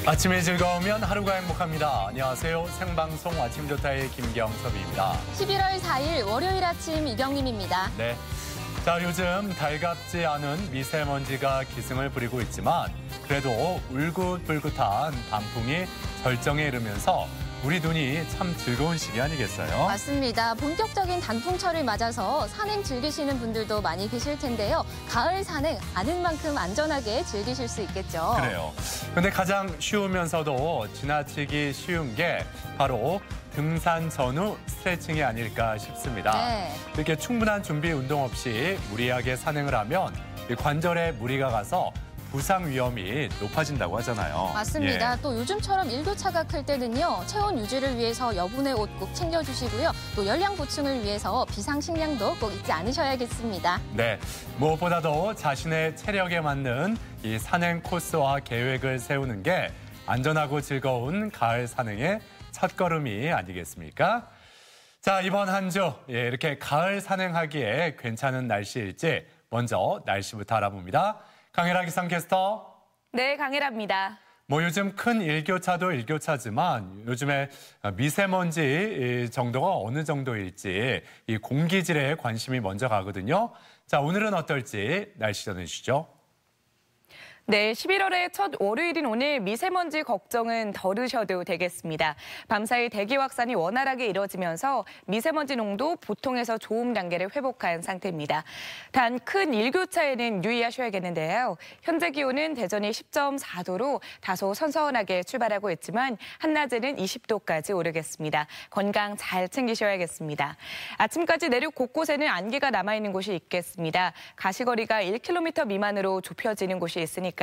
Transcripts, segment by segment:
아침이 즐거우면 하루가 행복합니다. 안녕하세요. 생방송 아침 좋다의 김경섭입니다. 11월 4일 월요일 아침 이경림입니다. 네. 자, 요즘 달갑지 않은 미세먼지가 기승을 부리고 있지만 그래도 울긋불긋한 단풍이 절정에 이르면서 우리 눈이 참 즐거운 시기 아니겠어요? 맞습니다. 본격적인 단풍철을 맞아서 산행 즐기시는 분들도 많이 계실 텐데요. 가을 산행 아는 만큼 안전하게 즐기실 수 있겠죠. 그래요. 근데 가장 쉬우면서도 지나치기 쉬운 게 바로 등산 전후 스트레칭이 아닐까 싶습니다. 네. 이렇게 충분한 준비 운동 없이 무리하게 산행을 하면 관절에 무리가 가서 부상 위험이 높아진다고 하잖아요. 맞습니다. 예. 또 요즘처럼 일교차가 클 때는요. 체온 유지를 위해서 여분의 옷 꼭 챙겨주시고요. 또 열량 보충을 위해서 비상식량도 꼭 잊지 않으셔야겠습니다. 네, 무엇보다도 자신의 체력에 맞는 이 산행 코스와 계획을 세우는 게 안전하고 즐거운 가을 산행의 첫걸음이 아니겠습니까? 자, 이번 한 주 이렇게 가을 산행하기에 괜찮은 날씨일지 먼저 날씨부터 알아봅니다. 강혜라 기상캐스터. 네, 강혜라입니다. 요즘 큰 일교차도 일교차지만 요즘에 미세먼지 정도가 어느 정도일지 이 공기질에 관심이 먼저 가거든요. 자, 오늘은 어떨지 날씨 전해주시죠. 네, 11월의 첫 월요일인 오늘 미세먼지 걱정은 덜으셔도 되겠습니다. 밤사이 대기 확산이 원활하게 이뤄지면서 미세먼지 농도 보통에서 좋음 단계를 회복한 상태입니다. 단 큰 일교차에는 유의하셔야겠는데요. 현재 기온은 대전이 10.4도로 다소 선선하게 출발하고 있지만 한낮에는 20도까지 오르겠습니다. 건강 잘 챙기셔야겠습니다. 아침까지 내륙 곳곳에는 안개가 남아있는 곳이 있겠습니다. 가시거리가 1km 미만으로 좁혀지는 곳이 있으니까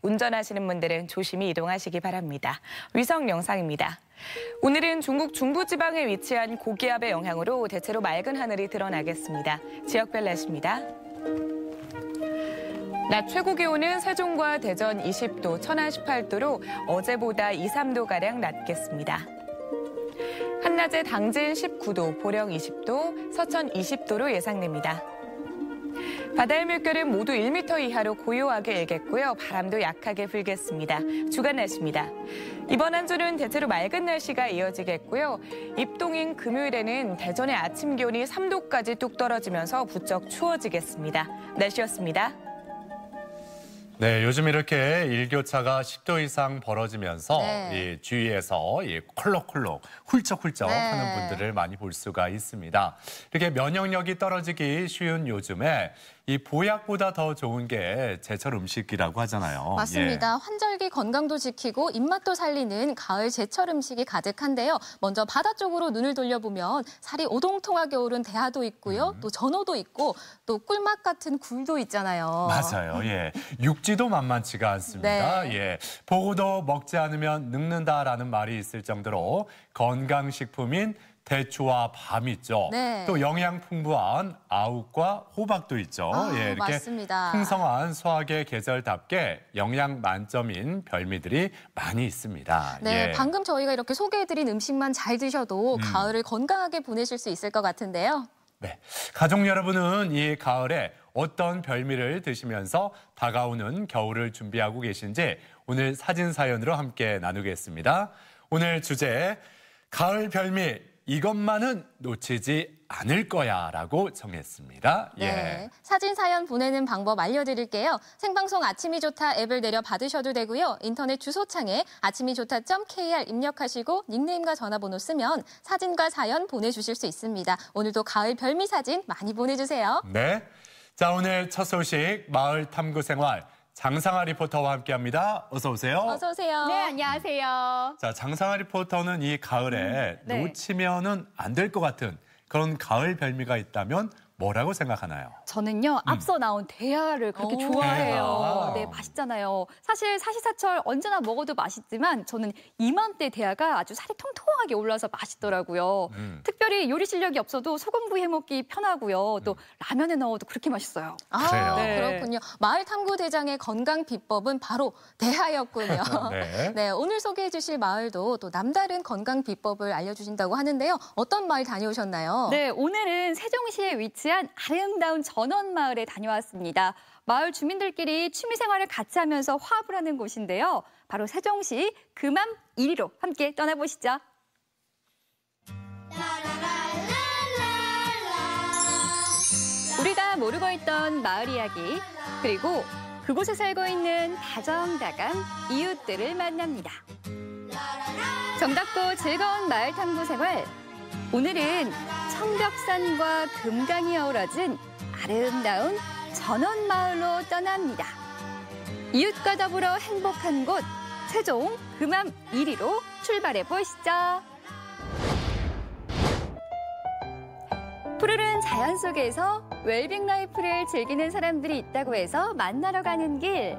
운전하시는 분들은 조심히 이동하시기 바랍니다. 위성 영상입니다. 오늘은 중국 중부지방에 위치한 고기압의 영향으로 대체로 맑은 하늘이 드러나겠습니다. 지역별 날씨입니다. 낮 최고 기온은 세종과 대전 20도, 천안 18도로 어제보다 2, 3도가량 낮겠습니다. 한낮에 당진 19도, 보령 20도, 서천 20도로 예상됩니다. 바다의 물결은 모두 1m 이하로 고요하게 일겠고요. 바람도 약하게 불겠습니다. 주간 날씨입니다. 이번 한 주는 대체로 맑은 날씨가 이어지겠고요. 입동인 금요일에는 대전의 아침 기온이 3도까지 뚝 떨어지면서 부쩍 추워지겠습니다. 날씨였습니다. 네, 요즘 이렇게 일교차가 10도 이상 벌어지면서 이 주위에서 콜록콜록 훌쩍훌쩍 하는 분들을 많이 볼 수가 있습니다. 이렇게 면역력이 떨어지기 쉬운 요즘에 이 보약보다 더 좋은 게 제철 음식이라고 하잖아요. 맞습니다. 환절기 건강도 지키고 입맛도 살리는 가을 제철 음식이 가득한데요. 먼저 바다 쪽으로 눈을 돌려보면 살이 오동통하게 오른 대하도 있고요. 또 전어도 있고 또 꿀맛 같은 굴도 있잖아요. 맞아요. 예. 육지도 만만치가 않습니다. 네. 예. 보고도 먹지 않으면 늙는다라는 말이 있을 정도로 건강식품인 대추와 밤 있죠. 네. 또 영양 풍부한 아욱과 호박도 있죠. 이렇게 맞습니다. 풍성한 수확의 계절답게 영양 만점인 별미들이 많이 있습니다. 네, 예. 방금 저희가 이렇게 소개해드린 음식만 잘 드셔도 가을을 건강하게 보내실 수 있을 것 같은데요. 네, 가족 여러분은 이 가을에 어떤 별미를 드시면서 다가오는 겨울을 준비하고 계신지 오늘 사진 사연으로 함께 나누겠습니다. 오늘 주제 가을 별미 이것만은 놓치지 않을 거야 라고 정했습니다. 네, 예. 사진 사연 보내는 방법 알려드릴게요. 생방송 아침이 좋다 앱을 내려 받으셔도 되고요. 인터넷 주소창에 아침이좋다.kr 입력하시고 닉네임과 전화번호 쓰면 사진과 사연 보내주실 수 있습니다. 오늘도 가을 별미 사진 많이 보내주세요. 네, 자 오늘 첫 소식 마을 탐구 생활 장상아 리포터와 함께합니다. 어서 오세요. 어서 오세요. 네, 안녕하세요. 자, 장상아 리포터는 이 가을에 네. 놓치면은 안 될 것 같은 그런 가을 별미가 있다면 뭐라고 생각하나요? 저는요, 앞서 나온 대하를 그렇게 좋아해요. 대하. 네, 맛있잖아요. 사실 사시사철 언제나 먹어도 맛있지만 저는 이맘때 대하가 아주 살이 통통하게 올라서 맛있더라고요. 특별히 요리 실력이 없어도 소금구이 해먹기 편하고요. 또 라면에 넣어도 그렇게 맛있어요. 그래요. 네. 그렇군요. 마을 탐구 대장의 건강 비법은 바로 대하였군요. 네. 네, 오늘 소개해 주실 마을도 또 남다른 건강 비법을 알려주신다고 하는데요. 어떤 마을 다녀오셨나요? 네, 오늘은 세종시에 위치한 아름다운 전원마을에 다녀왔습니다. 마을 주민들끼리 취미생활을 같이 하면서 화합을 하는 곳인데요. 바로 세종시 금암 1리로 함께 떠나보시죠. 우리가 모르고 있던 마을 이야기, 그리고 그곳에 살고 있는 다정다감 이웃들을 만납니다. 정답고 즐거운 마을 탐구 생활. 오늘은 청벽산과 금강이 어우러진 아름다운 전원마을로 떠납니다. 이웃과 더불어 행복한 곳, 세종 금암 1리로 출발해 보시죠. 푸르른 자연 속에서 웰빙 라이프를 즐기는 사람들이 있다고 해서 만나러 가는 길.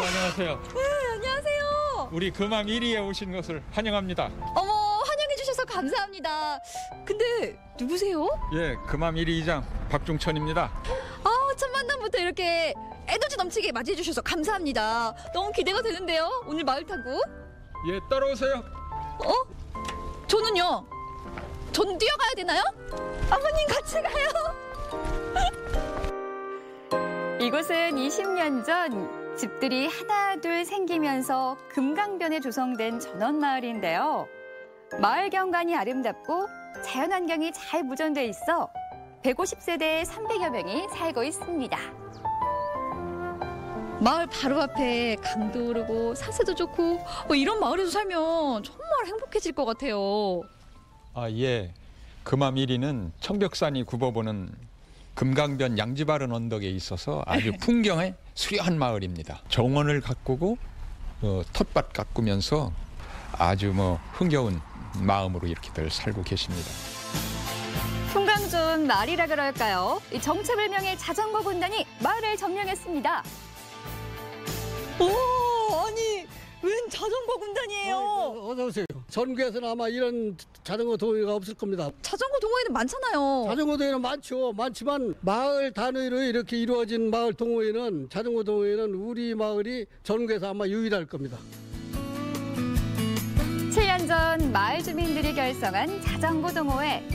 안녕하세요. 네, 안녕하세요. 우리 금암 1리에 오신 것을 환영합니다. 어머, 환영해 주셔서 감사합니다. 근데 누구세요? 예, 금암 1리 이장 박중천입니다. 첫 만남부터 이렇게 에너지 넘치게 맞이해 주셔서 감사합니다. 너무 기대가 되는데요. 오늘 마을 타고. 예, 따라오세요. 저는요. 전 뛰어가야 되나요? 아버님 같이 가요. 이곳은 20년 전 집들이 하나 둘 생기면서 금강변에 조성된 전원마을인데요. 마을 경관이 아름답고 자연환경이 잘 보존돼 있어 150세대 300여 명이 살고 있습니다. 마을 바로 앞에 강도 오르고 산세도 좋고 이런 마을에서 살면 정말 행복해질 것 같아요. 예. 금암 1리는 청벽산이 굽어보는 금강변 양지바른 언덕에 있어서 아주 풍경의 수려한 마을입니다. 정원을 가꾸고 텃밭 가꾸면서 아주 흥겨운 마음으로 이렇게들 살고 계십니다. 풍광 좋은 마을이라 그럴까요? 이 정체불명의 자전거 군단이 마을을 점령했습니다. 오, 아니 웬 자전거 군단이에요? 어서 오세요. 전국에서는 아마 이런 자전거 동호회가 없을 겁니다. 자전거 동호회는 많잖아요. 자전거 동호회는 많죠. 많지만 마을 단위로 이렇게 이루어진 마을 동호회는 자전거 동호회는 우리 마을이 전국에서 아마 유일할 겁니다. 7년 전 마을 주민들이 결성한 자전거 동호회.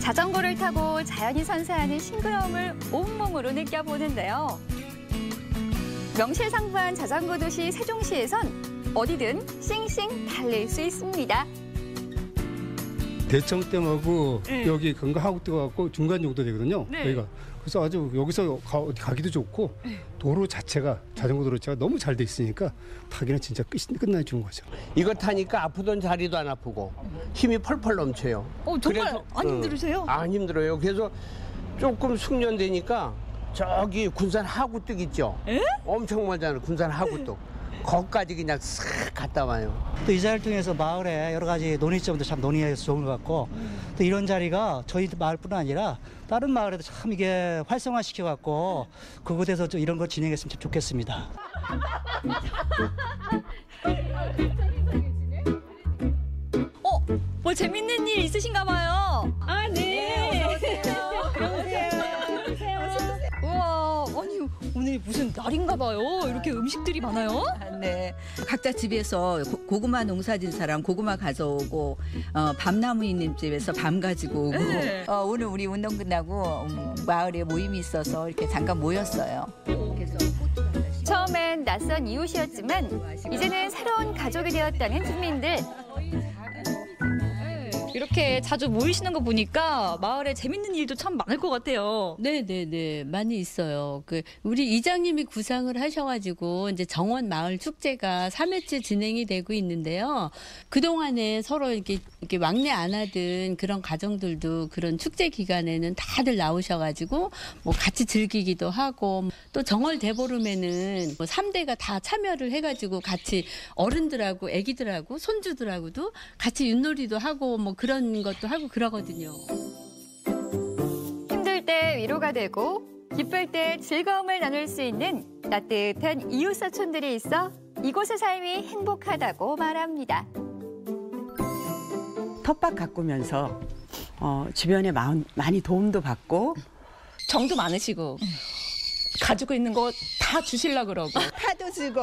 자전거를 타고 자연이 선사하는 싱그러움을 온몸으로 느껴보는데요. 명실상부한 자전거 도시 세종시에선 어디든 싱싱 달릴 수 있습니다. 대청댐하고 여기 건강하고 뜨거갖고 중간 정도 되거든요. 네. 여기가. 그래서 아주 여기서 가기도 좋고 도로 자체가 자전거 도로 자체가 너무 잘 돼 있으니까 타기는 진짜 끝나게 좋은 거죠. 이거 타니까 아프던 자리도 안 아프고 힘이 펄펄 넘쳐요. 정말 안 힘들으세요? 안 힘들어요. 그래서 조금 숙련되니까 저기 군산 하구뚝 있죠? 엄청 멀잖아요. 군산 하구뚝. 거기까지 그냥 싹 갔다 와요. 또 이 자리를 통해서 마을에 여러 가지 논의점도 참 논의해서 좋은 것 같고 또 이런 자리가 저희 마을뿐 아니라 다른 마을에도 참 이게 활성화시켜갖고 그곳에서 좀 이런 거 진행했으면 참 좋겠습니다. 뭐 재밌는 일 있으신가 봐요. 네. 우와, 아니 오늘 무슨 날인가 봐요. 이렇게 음식들이 많아요. 네. 각자 집에서 고구마 농사진 사람 고구마 가져오고 밤나무 있는 집에서 밤 가지고 오고 오늘 우리 운동 끝나고 마을에 모임이 있어서 이렇게 잠깐 모였어요. 그래서 처음엔 낯선 이웃이었지만 이제는 새로운 가족이 되었다는 주민들. 이렇게 자주 모이시는 거 보니까 마을에 재밌는 일도 참 많을 것 같아요. 네네네. 많이 있어요. 우리 이장님이 구상을 하셔가지고 이제 정원 마을 축제가 3회째 진행이 되고 있는데요. 그동안에 서로 이렇게 막내 안 하던 그런 가정들도 그런 축제 기간에는 다들 나오셔가지고 같이 즐기기도 하고 또 정월 대보름에는 3대가 다 참여를 해가지고 같이 어른들하고 애기들하고 손주들하고도 같이 윷놀이도 하고 그런 것도 하고 그러거든요. 힘들 때 위로가 되고 기쁠 때 즐거움을 나눌 수 있는 따뜻한 이웃사촌들이 있어 이곳의 삶이 행복하다고 말합니다. 텃밭 가꾸면서 주변에 많이 도움도 받고 정도 많으시고 가지고 있는 거 다 주실라 그러고 파도 주고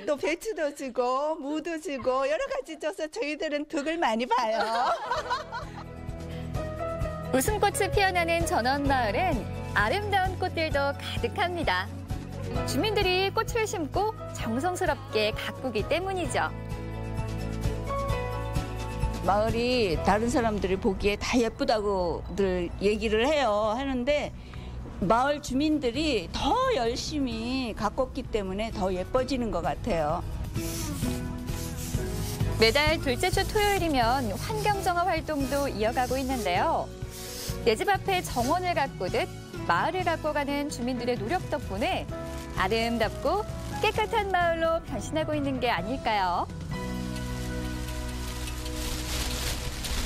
또 배추도 주고 무도 주고 여러 가지 줘서 저희들은 덕을 많이 봐요. 웃음꽃이 피어나는 전원마을은 아름다운 꽃들도 가득합니다. 주민들이 꽃을 심고 정성스럽게 가꾸기 때문이죠. 마을이 다른 사람들이 보기에 다 예쁘다고들 얘기를 하는데 마을 주민들이 더 열심히 가꿨기 때문에 더 예뻐지는 것 같아요. 매달 둘째 주 토요일이면 환경정화 활동도 이어가고 있는데요. 내 집 앞에 정원을 가꾸듯 마을을 가꿔가는 주민들의 노력 덕분에 아름답고 깨끗한 마을로 변신하고 있는 게 아닐까요?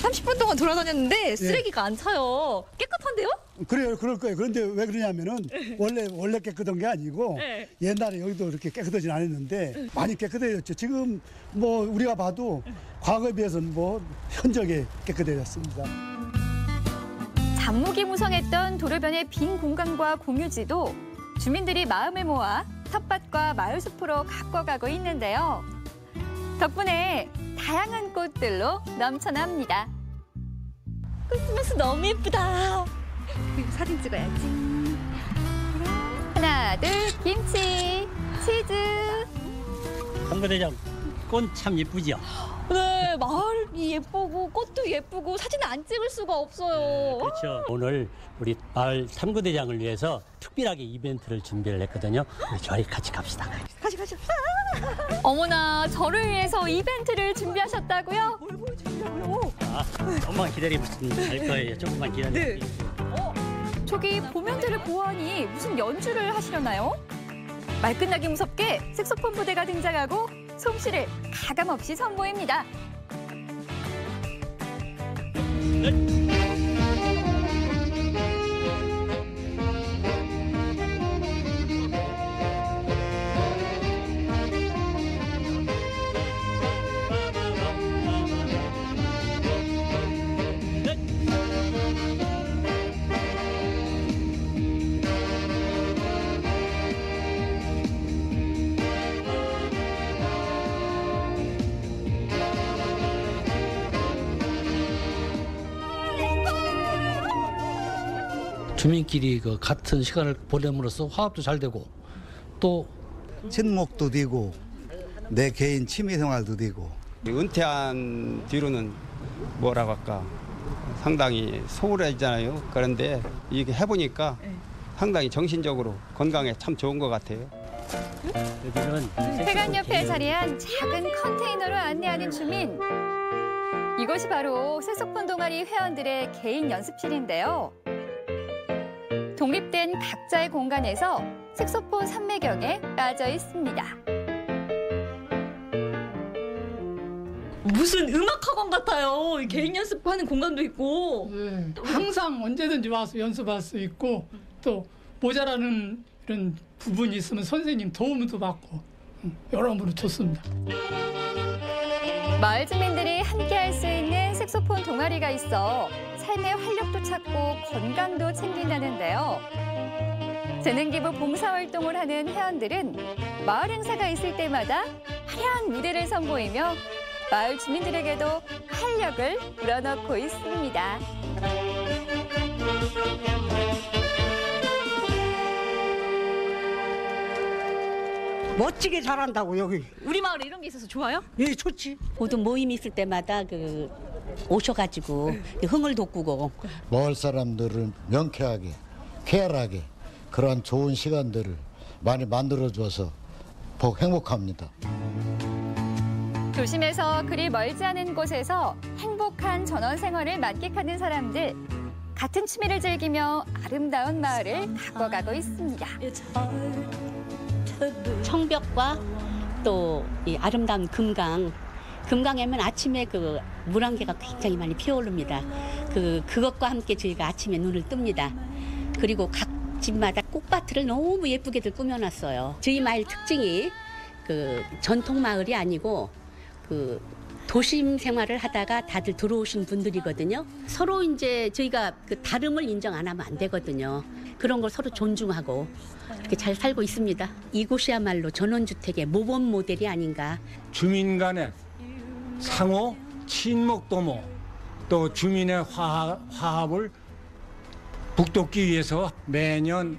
30분 동안 돌아다녔는데 쓰레기가 안 차요. 깨끗한데요? 그래요, 그럴 거예요. 그런데 왜 그러냐면은 원래 깨끗한 게 아니고 옛날에 여기도 이렇게 깨끗하진 않았는데 많이 깨끗해졌죠. 지금 뭐 우리가 봐도 과거에 비해서는 뭐 현저하게 깨끗해졌습니다. 잡무기무성했던 도로변의 빈 공간과 공유지도 주민들이 마음을 모아 텃밭과 마을숲으로 가꿔가고 있는데요. 덕분에 다양한 꽃들로 넘쳐납니다. 코스모스 너무 예쁘다. 사진 찍어야지. 하나, 둘, 김치, 치즈. 삼거대장 꽃 참 예쁘죠? 네, 마을이 예쁘고 꽃도 예쁘고 사진을 안 찍을 수가 없어요. 그렇죠. 오늘 우리 마을 탐구대장을 위해서 특별하게 이벤트를 준비를 했거든요. 우리 저희 같이 갑시다. 가시. 어머나, 저를 위해서 이벤트를 준비하셨다고요? 뭘 보여주려고요? 조금만 기다리면 갈 거예요. 조금만 기다리세요. 네. 저기 보면들을 보아하니 무슨 연주를 하시려나요? 말끝나기 무섭게 색소폰 부대가 등장하고 솜씨를 가감없이 선보입니다. 주민끼리 그 같은 시간을 보냄으로써 화합도 잘 되고 또 친목도 되고 내 개인 취미생활도 되고. 은퇴한 뒤로는 뭐라고 할까 상당히 소홀하잖아요. 그런데 이게 해보니까 상당히 정신적으로 건강에 참 좋은 것 같아요. 회관 옆에 자리한 작은 컨테이너로 안내하는 주민. 이것이 바로 색소폰 동아리 회원들의 개인 연습실인데요. 독립된 각자의 공간에서 색소폰 삼매경에 빠져 있습니다. 무슨 음악학원 같아요. 개인 연습하는 공간도 있고. 네, 항상 언제든지 와서 연습할 수 있고 또 모자라는 이런 부분이 있으면 선생님 도움도 받고 여러모로 좋습니다. 마을 주민들이 함께할 수 있는 색소폰 동아리가 있어 삶의 활력도 찾고 건강도 챙긴다는데요. 재능기부 봉사활동을 하는 회원들은 마을 행사가 있을 때마다 화려한 무대를 선보이며 마을 주민들에게도 활력을 불어넣고 있습니다. 멋지게 잘한다고 여기. 우리 마을에 이런 게 있어서 좋아요? 예, 좋지. 모든 모임 있을 때마다 오셔가지고 흥을 돋구고 마을 사람들을 명쾌하게, 쾌활하게 그런 좋은 시간들을 많이 만들어줘서 복 행복합니다. 도심에서 그리 멀지 않은 곳에서 행복한 전원 생활을 만끽하는 사람들. 같은 취미를 즐기며 아름다운 마을을 가꿔가고 있습니다. 청벽과 또 이 아름다운 금강에는 아침에 그 물안개가 굉장히 많이 피어오릅니다. 그것과 함께 저희가 아침에 눈을 뜹니다. 그리고 각 집마다 꽃밭을 너무 예쁘게들 꾸며놨어요. 저희 마을 특징이 그 전통 마을이 아니고 그 도심 생활을 하다가 다들 들어오신 분들이거든요. 서로 이제 저희가 그 다름을 인정 안 하면 안 되거든요. 그런 걸 서로 존중하고 이렇게 잘 살고 있습니다. 이곳이야말로 전원주택의 모범 모델이 아닌가. 주민 간의 상호, 친목 도모, 또 주민의 화합을 북돋기 위해서 매년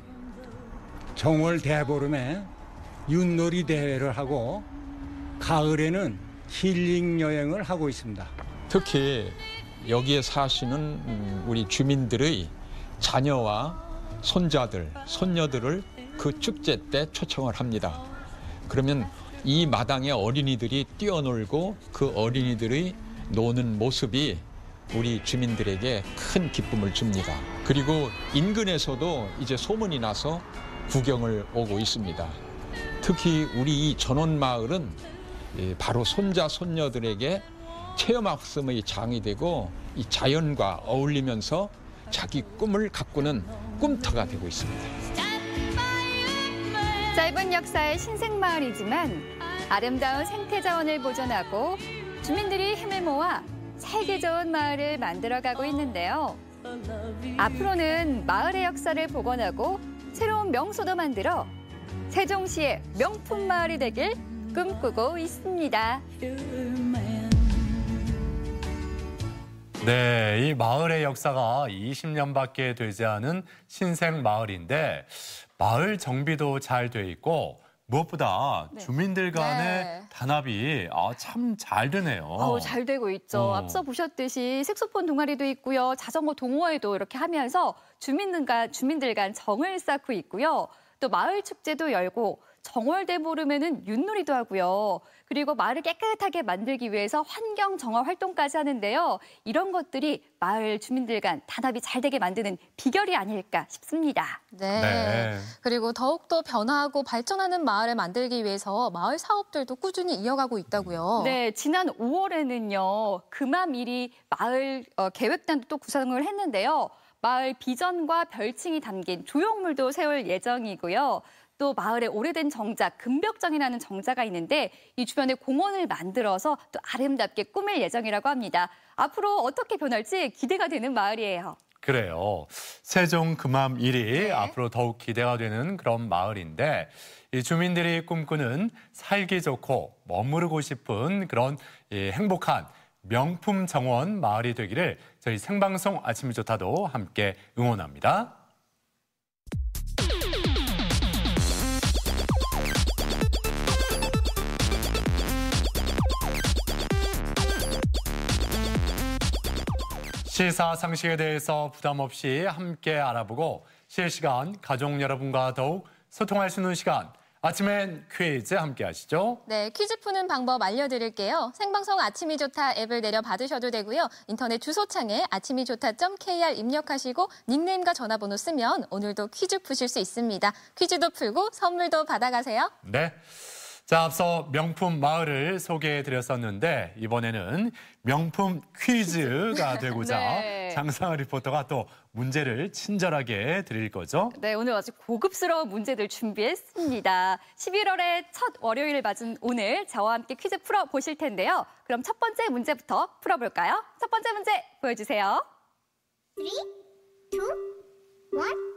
정월 대보름에 윷놀이 대회를 하고 가을에는 힐링 여행을 하고 있습니다. 특히 여기에 사시는 우리 주민들의 자녀와 손자들, 손녀들을 그 축제 때 초청을 합니다. 그러면 이 마당에 어린이들이 뛰어놀고 그 어린이들의 노는 모습이 우리 주민들에게 큰 기쁨을 줍니다. 그리고 인근에서도 이제 소문이 나서 구경을 오고 있습니다. 특히 우리 이 전원마을은 바로 손자, 손녀들에게 체험학습의 장이 되고 이 자연과 어울리면서 자기 꿈을 가꾸는 꿈터가 되고 있습니다. 짧은 역사의 신생마을이지만 아름다운 생태자원을 보존하고 주민들이 힘을 모아 살기 좋은 마을을 만들어가고 있는데요. 앞으로는 마을의 역사를 복원하고 새로운 명소도 만들어 세종시의 명품 마을이 되길 꿈꾸고 있습니다. 네, 이 마을의 역사가 20년밖에 되지 않은 신생 마을인데 마을 정비도 잘 돼 있고 무엇보다 주민들 간의 단합이 참 잘 되네요. 잘 되고 있죠. 앞서 보셨듯이 색소폰 동아리도 있고요. 자전거 동호회도 이렇게 하면서 주민들 간 정을 쌓고 있고요. 또 마을 축제도 열고 정월대보름에는 윷놀이도 하고요. 그리고 마을을 깨끗하게 만들기 위해서 환경 정화 활동까지 하는데요. 이런 것들이 마을 주민들 간 단합이 잘 되게 만드는 비결이 아닐까 싶습니다. 네. 그리고 더욱더 변화하고 발전하는 마을을 만들기 위해서 마을 사업들도 꾸준히 이어가고 있다고요. 네, 지난 5월에는요. 그맘일이 마을 계획단도 또 구성을 했는데요. 마을 비전과 별칭이 담긴 조형물도 세울 예정이고요. 또 마을에 오래된 정자, 금벽정이라는 정자가 있는데 이 주변에 공원을 만들어서 또 아름답게 꾸밀 예정이라고 합니다. 앞으로 어떻게 변할지 기대가 되는 마을이에요. 그래요. 세종 금암 1이 앞으로 더욱 기대가 되는 그런 마을인데 이 주민들이 꿈꾸는 살기 좋고 머무르고 싶은 그런 행복한 명품 정원 마을이 되기를 저희 생방송 아침이 좋다도 함께 응원합니다. 시사 상식에 대해서 부담 없이 함께 알아보고 실시간 가족 여러분과 더욱 소통할 수 있는 시간. 아침엔 퀴즈 함께 하시죠. 네, 퀴즈 푸는 방법 알려드릴게요. 생방송 아침이 좋다 앱을 내려 받으셔도 되고요. 인터넷 주소창에 아침이좋다.kr 입력하시고 닉네임과 전화번호 쓰면 오늘도 퀴즈 푸실 수 있습니다. 퀴즈도 풀고 선물도 받아가세요. 네. 자, 앞서 명품 마을을 소개해드렸었는데 이번에는 명품 퀴즈가 되고자 장상아 리포터가 또 문제를 친절하게 드릴 거죠? 네, 오늘 아주 고급스러운 문제들 준비했습니다. 11월의 첫 월요일을 맞은 오늘 저와 함께 퀴즈 풀어보실 텐데요. 그럼 첫 번째 문제부터 풀어볼까요? 첫 번째 문제 보여주세요. 3, 2, 1.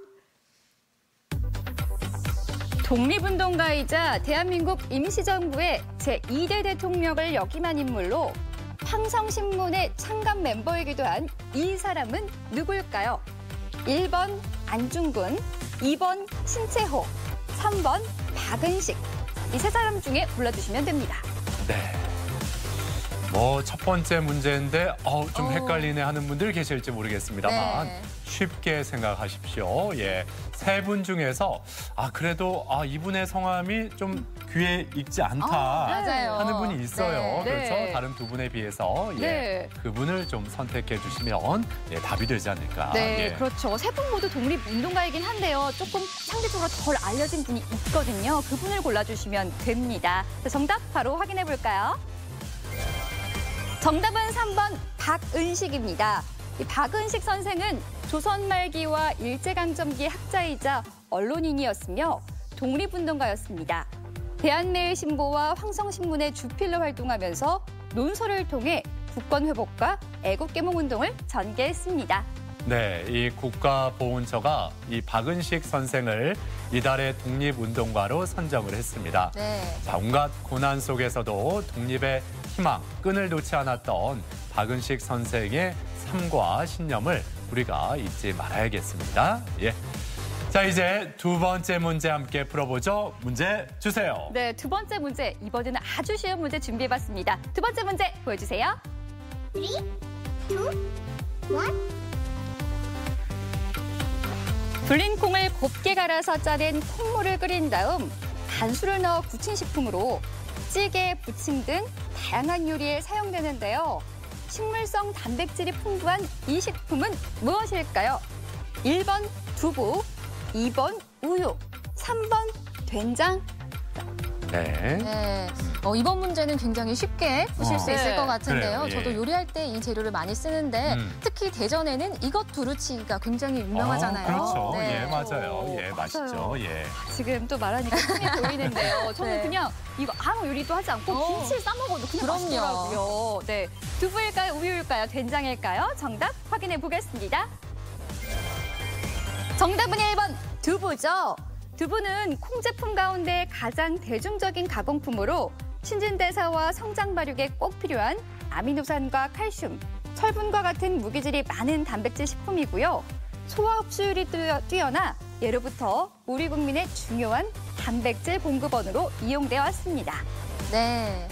독립운동가이자 대한민국 임시정부의 제2대 대통령을 역임한 인물로 황성신문의 창간 멤버이기도 한 이 사람은 누구일까요? 1번 안중근, 2번 신채호, 3번 박은식. 이 세 사람 중에 골라주시면 됩니다. 네. 첫 번째 문제인데 좀 헷갈리네 하는 분들 계실지 모르겠습니다만 쉽게 생각하십시오. 예, 세 분 중에서 그래도 이분의 성함이 좀 귀에 익지 않다 하는 분이 있어요. 그래서 다른 두 분에 비해서 그분을 좀 선택해 주시면 답이 되지 않을까. 네, 그렇죠. 세 분 모두 독립운동가이긴 한데요. 조금 상대적으로 덜 알려진 분이 있거든요. 그분을 골라주시면 됩니다. 정답 바로 확인해 볼까요? 정답은 3번 박은식입니다. 이 박은식 선생은 조선 말기와 일제강점기 학자이자 언론인이었으며 독립운동가였습니다. 대한매일신보와 황성신문의 주필로 활동하면서 논설을 통해 국권회복과 애국개몽운동을 전개했습니다. 네, 이 국가보훈처가 이 박은식 선생을 이달의 독립운동가로 선정을 했습니다. 자, 온갖 고난 속에서도 독립의 희망, 끈을 놓지 않았던 박은식 선생의 삶과 신념을 우리가 잊지 말아야겠습니다. 예. 자, 이제 두 번째 문제 함께 풀어보죠. 문제 주세요. 네, 두 번째 문제. 이번에는 아주 쉬운 문제 준비해봤습니다. 두 번째 문제 보여주세요. 3, 2, 1. 불린 콩을 곱게 갈아서 짜낸 콩물을 끓인 다음 간수를 넣어 부친 식품으로 찌개, 부침 등 다양한 요리에 사용되는데요. 식물성 단백질이 풍부한 이 식품은 무엇일까요? 1번 두부, 2번 우유, 3번 된장. 네. 네. 이번 문제는 굉장히 쉽게 푸실 수 있을 것 같은데요. 그래요, 예. 저도 요리할 때 이 재료를 많이 쓰는데 특히 대전에는 이것 두루치기가 굉장히 유명하잖아요. 그렇죠. 네. 예, 맞아요. 예, 맛있죠. 예. 지금 또 말하니까 힘이 보이는데요. 저는 네. 그냥 이거 아무 요리도 하지 않고 김치를 싸 먹어도 그냥 그럼요. 맛있더라고요. 네, 두부일까요, 우유일까요, 된장일까요? 정답 확인해 보겠습니다. 정답은 1번 두부죠. 두부는 콩 제품 가운데 가장 대중적인 가공품으로 신진대사와 성장 발육에 꼭 필요한 아미노산과 칼슘, 철분과 같은 무기질이 많은 단백질 식품이고요. 소화 흡수율이 뛰어나 예로부터 우리 국민의 중요한 단백질 공급원으로 이용되어 왔습니다. 네.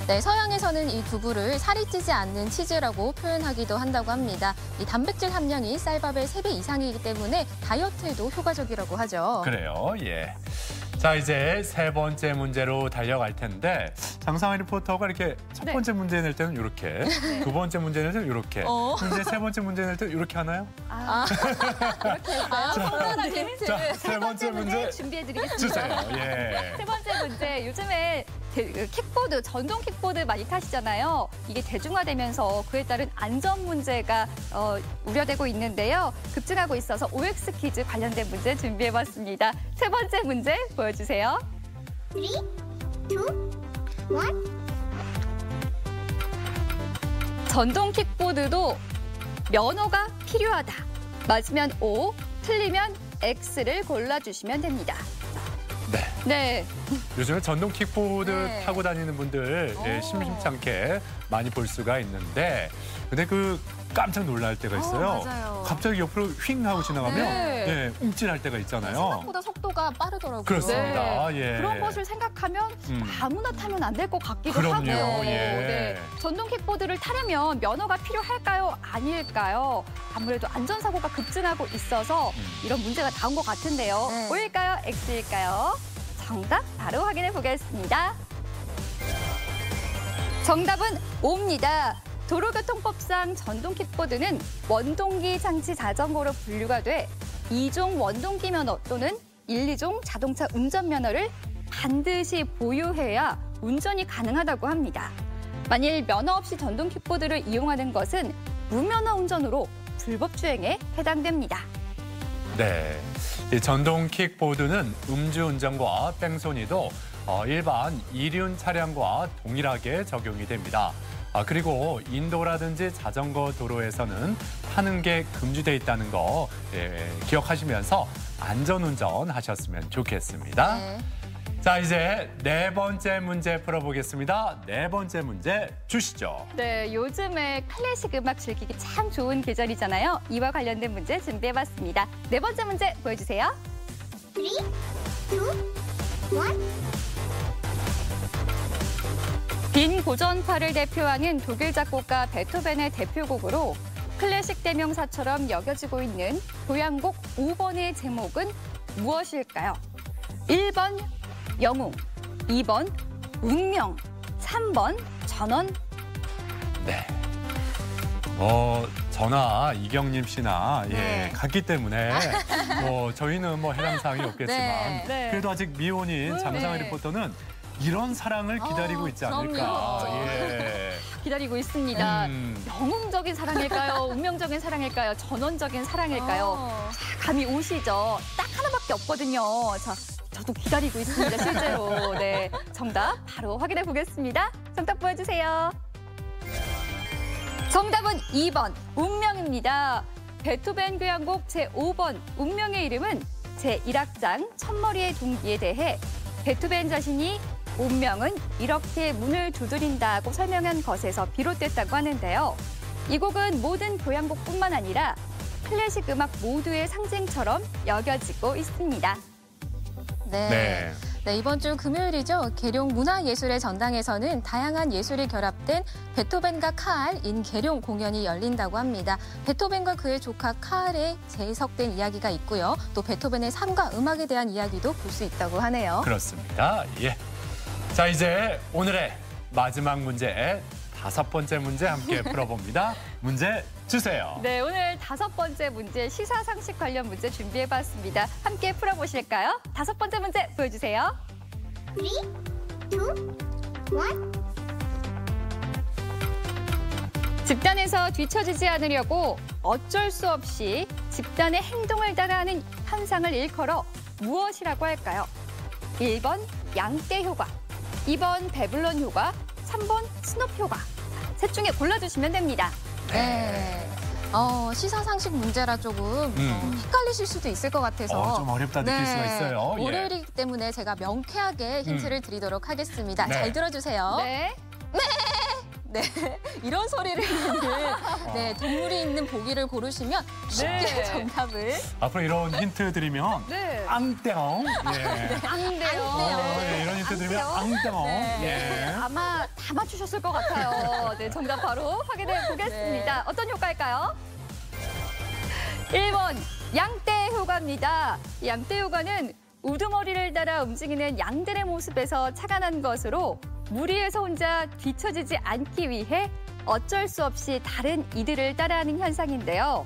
네, 서양에서는 이 두부를 살이 찌지 않는 치즈라고 표현하기도 한다고 합니다. 이 단백질 함량이 쌀밥의 3배 이상이기 때문에 다이어트에도 효과적이라고 하죠. 그래요. 예. 자, 이제 세 번째 문제로 달려갈 텐데 장상희 리포터가 이렇게 첫 번째 문제 낼 때는 이렇게, 두 번째 문제 낼 때는 이렇게, 이제 세 번째 문제 낼 때는 이렇게 하나요? 그렇게 했어요. 자, 세 번째 문제 준비해드리겠습니다. 주세요. 예. 세 번째 문제, 요즘에 킥보드, 전동 킥보드 많이 타시잖아요. 이게 대중화되면서 그에 따른 안전 문제가 우려되고 있는데요. 급증하고 있어서 OX 퀴즈 관련된 문제 준비해봤습니다. 세 번째 문제 보여주세요. 3, 2, 1. 전동 킥보드도 면허가 필요하다. 맞으면 O, 틀리면 X를 골라주시면 됩니다. 네. 요즘에 전동 킥보드 네. 타고 다니는 분들 예, 심심찮게 많이 볼 수가 있는데, 근데 그 깜짝 놀랄 때가 있어요. 맞아요. 갑자기 옆으로 휙 하고 지나가면 네. 예, 움찔할 때가 있잖아요. 생각보다 속도가 빠르더라고요. 그렇습니다. 네. 예. 그런 것을 생각하면 아무나 타면 안 될 것 같기도 그럼요. 하고. 예. 네. 전동 킥보드를 타려면 면허가 필요할까요? 아닐까요? 아무래도 안전사고가 급증하고 있어서 이런 문제가 나온 것 같은데요. 네. O일까요? X일까요? 정답 바로 확인해 보겠습니다. 정답은 O입니다. 도로교통법상 전동 킥보드는 원동기 장치 자전거로 분류가 돼 2종 원동기 면허 또는 1, 2종 자동차 운전면허를 반드시 보유해야 운전이 가능하다고 합니다. 만일 면허 없이 전동 킥보드를 이용하는 것은 무면허 운전으로 불법 주행에 해당됩니다. 네. 이 전동 킥보드는 음주운전과 뺑소니도 일반 이륜 차량과 동일하게 적용이 됩니다. 그리고 인도라든지 자전거 도로에서는 타는 게 금지돼 있다는 거 기억하시면서 안전운전 하셨으면 좋겠습니다. 네. 자, 이제 네 번째 문제 풀어보겠습니다. 네 번째 문제 주시죠. 네, 요즘에 클래식 음악 즐기기 참 좋은 계절이잖아요. 이와 관련된 문제 준비해봤습니다. 네 번째 문제 보여주세요. 3, 2, 1. 빈 고전파를 대표하는 독일 작곡가 베토벤의 대표곡으로 클래식 대명사처럼 여겨지고 있는 교향곡 5번의 제목은 무엇일까요? 1번 영웅, 2번 운명, 3번 전원. 네. 저나 이경림 씨나 네. 갔기 때문에 저희는 해당 사항이 없겠지만 네. 그래도 아직 미혼인 장상희 네. 리포터는 이런 사랑을 기다리고 있지 않을까. 그럼요. 예. 기다리고 있습니다. 영웅적인 사랑일까요? 운명적인 사랑일까요? 전원적인 사랑일까요? 자, 감이 오시죠? 딱 하나밖에 없거든요. 자, 저도 기다리고 있습니다, 실제로. 네, 정답 바로 확인해 보겠습니다. 정답 보여주세요. 정답은 2번, 운명입니다. 베토벤 교향곡 제5번 운명의 이름은 제1악장 첫머리의 동기에 대해 베토벤 자신이 운명은 이렇게 문을 두드린다고 설명한 것에서 비롯됐다고 하는데요. 이 곡은 모든 교향곡뿐만 아니라 클래식 음악 모두의 상징처럼 여겨지고 있습니다. 네. 이번 주 금요일이죠. 계룡 문화예술의 전당에서는 다양한 예술이 결합된 베토벤과 카알 인계룡 공연이 열린다고 합니다. 베토벤과 그의 조카 카알의 재해석된 이야기가 있고요. 또 베토벤의 삶과 음악에 대한 이야기도 볼 수 있다고 하네요. 그렇습니다. 예. 자, 이제 오늘의 마지막 문제, 5번째 문제 함께 풀어봅니다. 문제 주세요. 네, 오늘 5번째 문제 시사상식 관련 문제 준비해봤습니다. 함께 풀어보실까요? 5번째 문제 보여주세요. 3, 2, 1. 집단에서 뒤처지지 않으려고 어쩔 수 없이 집단의 행동을 따라하는 현상을 일컬어 무엇이라고 할까요? 1번 양떼 효과, 2번 배블론 효과, 3번 스눕 효과. 셋 중에 골라주시면 됩니다. 네. 시사상식 문제라 조금 헷갈리실 수도 있을 것 같아서 좀 어렵다 느낄 수가 있어요. 월요일이기 때문에 제가 명쾌하게 힌트를 드리도록 하겠습니다. 잘 들어주세요. 네. 네, 이런 소리를 내는 동물이 있는 보기를 고르시면 쉽게 정답을. 앞으로 이런 힌트 드리면 앙땡. 예. 앙땡. 이런 힌트 드리면 앙땡. 예. 아마 다 맞추셨을 것 같아요. 네, 정답 바로 확인해 보겠습니다. 어떤 효과일까요? 1번 양떼 효과입니다. 이 양떼 효과는 우두머리를 따라 움직이는 양들의 모습에서 착안한 것으로 무리에서 혼자 뒤처지지 않기 위해 어쩔 수 없이 다른 이들을 따라하는 현상인데요.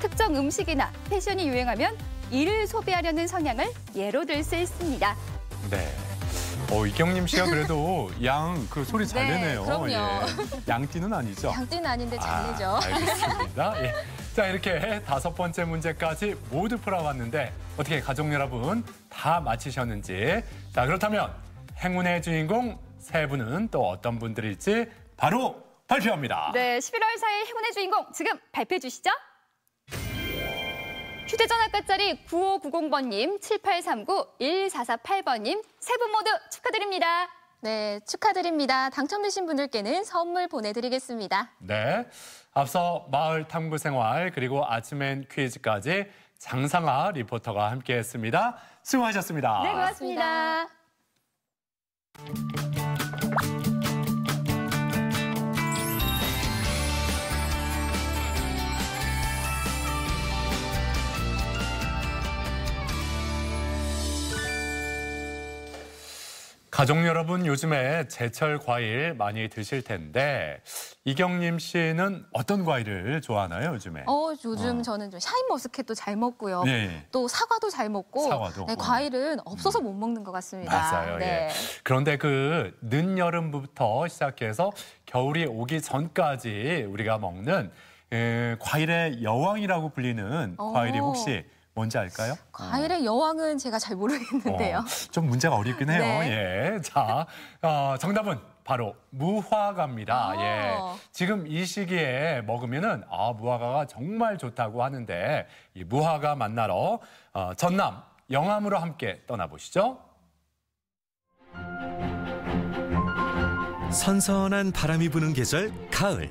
특정 음식이나 패션이 유행하면 이를 소비하려는 성향을 예로 들 수 있습니다. 네. 이경림 씨가 그래도 양 그 소리 잘 내네요. 그럼요. 예. 양띠는 아니죠? 양띠는 아닌데 잘 내죠. 알겠습니다. 예. 자, 이렇게 5번째 문제까지 모두 풀어봤는데 어떻게 가족 여러분 다 맞히셨는지. 자, 그렇다면 행운의 주인공 3분은 또 어떤 분들일지 바로 발표합니다. 네, 11월 4일 행운의 주인공 지금 발표해 주시죠. 휴대전화 끝자리 9590번님, 7839-1448번님 3분 모두 축하드립니다. 네, 축하드립니다. 당첨되신 분들께는 선물 보내드리겠습니다. 네, 앞서 마을 탐구 생활 그리고 아침엔 퀴즈까지 장상아 리포터가 함께했습니다. 수고하셨습니다. 네, 고맙습니다. 가족 여러분 요즘에 제철 과일 많이 드실 텐데 이경림 씨는 어떤 과일을 좋아하나요, 요즘에? 요즘 저는 좀 샤인머스켓도 잘 먹고요. 네. 또 사과도 잘 먹고 사과도? 네, 과일은 없어서 못 먹는 것 같습니다. 맞아요. 네. 예. 그런데 그 늦여름부터 시작해서 겨울이 오기 전까지 우리가 먹는 과일의 여왕이라고 불리는 과일이 혹시 뭔지 알까요? 과일의 여왕은 제가 잘 모르겠는데요. 좀 문제가 어렵긴 해요. 네. 예. 자, 정답은 바로 무화과입니다. 예. 지금 이 시기에 먹으면은 무화과가 정말 좋다고 하는데 이 무화과 만나러 전남 영암으로 함께 떠나보시죠. 선선한 바람이 부는 계절 가을.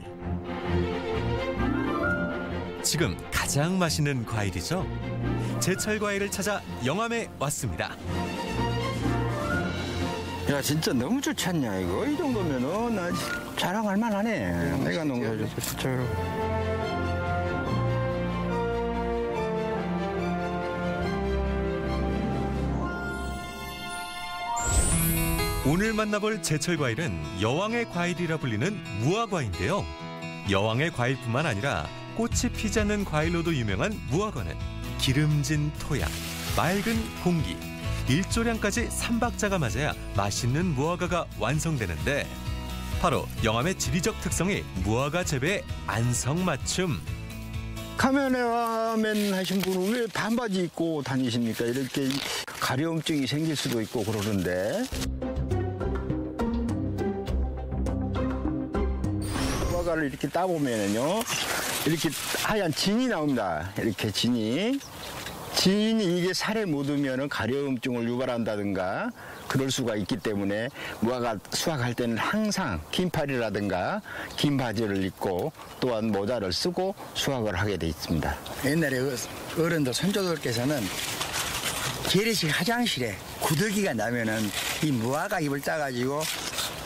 지금 가장 맛있는 과일이죠. 제철 과일을 찾아 영암에 왔습니다. 야, 진짜 너무 좋지 않냐 이거? 이 정도면은 나 자랑할 만하네. 내가 농사져서 진짜로. 오늘 만나볼 제철 과일은 여왕의 과일이라 불리는 무화과인데요. 여왕의 과일뿐만 아니라 꽃이 피지 않는 과일로도 유명한 무화과는 기름진 토양, 맑은 공기, 일조량까지 3박자가 맞아야 맛있는 무화과가 완성되는데 바로 영암의 지리적 특성이 무화과 재배의 안성맞춤. 카메라맨 하신 분은 왜 반바지 입고 다니십니까? 이렇게 가려움증이 생길 수도 있고 그러는데. 무화과를 이렇게 따보면은요, 이렇게 하얀 진이 나옵니다. 이렇게 진이 이게 살에 묻으면은 가려움증을 유발한다든가 그럴 수가 있기 때문에 무화과 수확할 때는 항상 긴팔이라든가 긴 바지를 입고 또한 모자를 쓰고 수확을 하게 돼 있습니다. 옛날에 어른들 선조들께서는 재래식 화장실에 구더기가 나면은 이 무화과 잎을 따가지고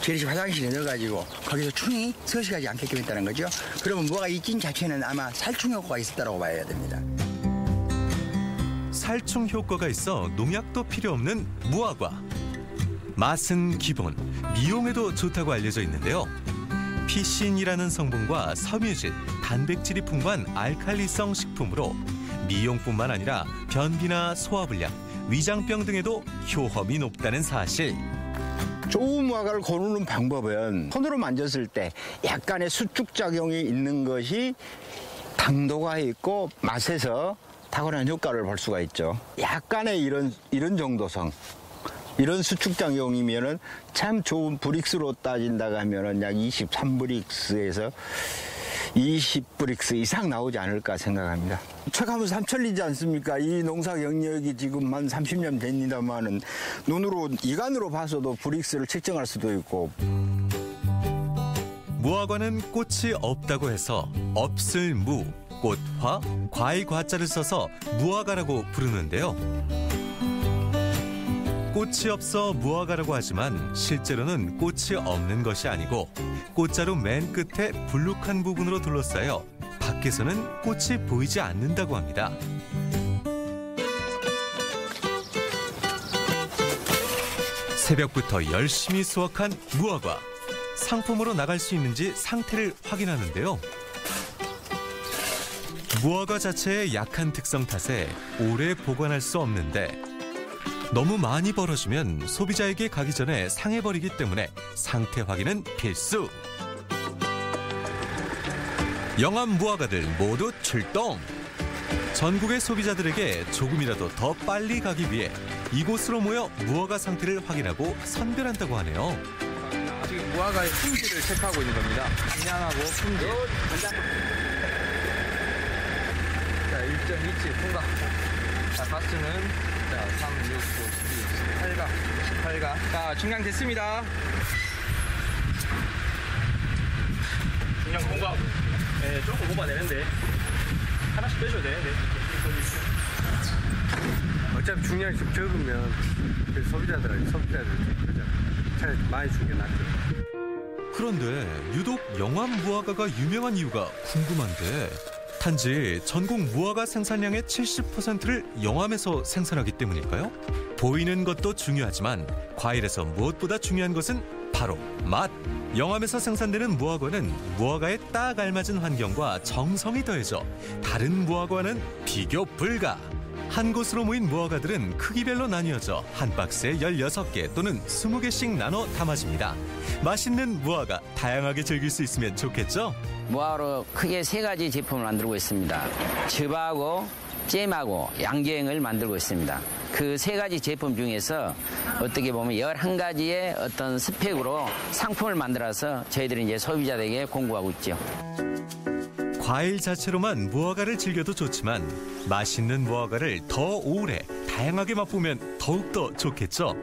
재래식 화장실에 넣어가지고 거기서 충이 서식하지 않게끔 했다는 거죠. 그러면 무화과 이 찐 자체는 아마 살충 효과가 있었다고 봐야 됩니다. 살충 효과가 있어 농약도 필요 없는 무화과. 맛은 기본, 미용에도 좋다고 알려져 있는데요. 피신이라는 성분과 섬유질, 단백질이 풍부한 알칼리성 식품으로 미용뿐만 아니라 변비나 소화불량, 위장병 등에도 효험이 높다는 사실. 좋은 무화과를 고르는 방법은 손으로 만졌을 때 약간의 수축작용이 있는 것이 당도가 있고 맛에서 탁월한 효과를 볼 수가 있죠. 약간의 이런 정도성, 이런 수축작용이면은 참 좋은 브릭스로 따진다고 하면은 약 23브릭스에서 20브릭스 이상 나오지 않을까 생각합니다. 책하면 삼천리지 않습니까? 이 농사 경력이 지금 한 30년 됩니다만은 눈으로 이간으로 봐서도 브릭스를 측정할 수도 있고. 무화과는 꽃이 없다고 해서 없을 무, 꽃화, 과일 과자를 써서 무화과라고 부르는데요. 꽃이 없어 무화과라고 하지만 실제로는 꽃이 없는 것이 아니고 꽃자루 맨 끝에 불룩한 부분으로 둘러싸여 밖에서는 꽃이 보이지 않는다고 합니다. 새벽부터 열심히 수확한 무화과. 상품으로 나갈 수 있는지 상태를 확인하는데요. 무화과 자체의 약한 특성 탓에 오래 보관할 수 없는데 너무 많이 벌어지면 소비자에게 가기 전에 상해버리기 때문에 상태 확인은 필수. 영암 무화과들 모두 출동! 전국의 소비자들에게 조금이라도 더 빨리 가기 위해 이곳으로 모여 무화과 상태를 확인하고 선별한다고 하네요. 지금 무화과의 품질을 체크하고 있는 겁니다. 함량하고 품질. 자, 1.27 통과. 자, 가스는 3, 6, 5, 12, 18가. 자, 중량 됐습니다. 중량 통과. 네, 조금 오버되는데 하나씩 빼줘야 되는데. 어차피 중량이 좀 적으면 소비자들 차라리 많이 주는 게 낫죠. 그런데 유독 영암 무화과가 유명한 이유가 궁금한데 단지 전국 무화과 생산량의 70%를 영암에서 생산하기 때문일까요? 보이는 것도 중요하지만 과일에서 무엇보다 중요한 것은 바로 맛. 영암에서 생산되는 무화과는 무화과에 딱 알맞은 환경과 정성이 더해져 다른 무화과는 비교 불가. 한 곳으로 모인 무화과들은 크기별로 나뉘어져 한 박스에 16개 또는 20개씩 나눠 담아집니다. 맛있는 무화과 다양하게 즐길 수 있으면 좋겠죠? 무화과로 크게 3가지 제품을 만들고 있습니다. 즙하고 잼하고 양갱을 만들고 있습니다. 그 3가지 제품 중에서 어떻게 보면 11가지의 어떤 스펙으로 상품을 만들어서 저희들이 이제 소비자들에게 공급하고 있죠. 과일 자체로만 무화과를 즐겨도 좋지만 맛있는 무화과를 더 오래 다양하게 맛보면 더욱더 좋겠죠.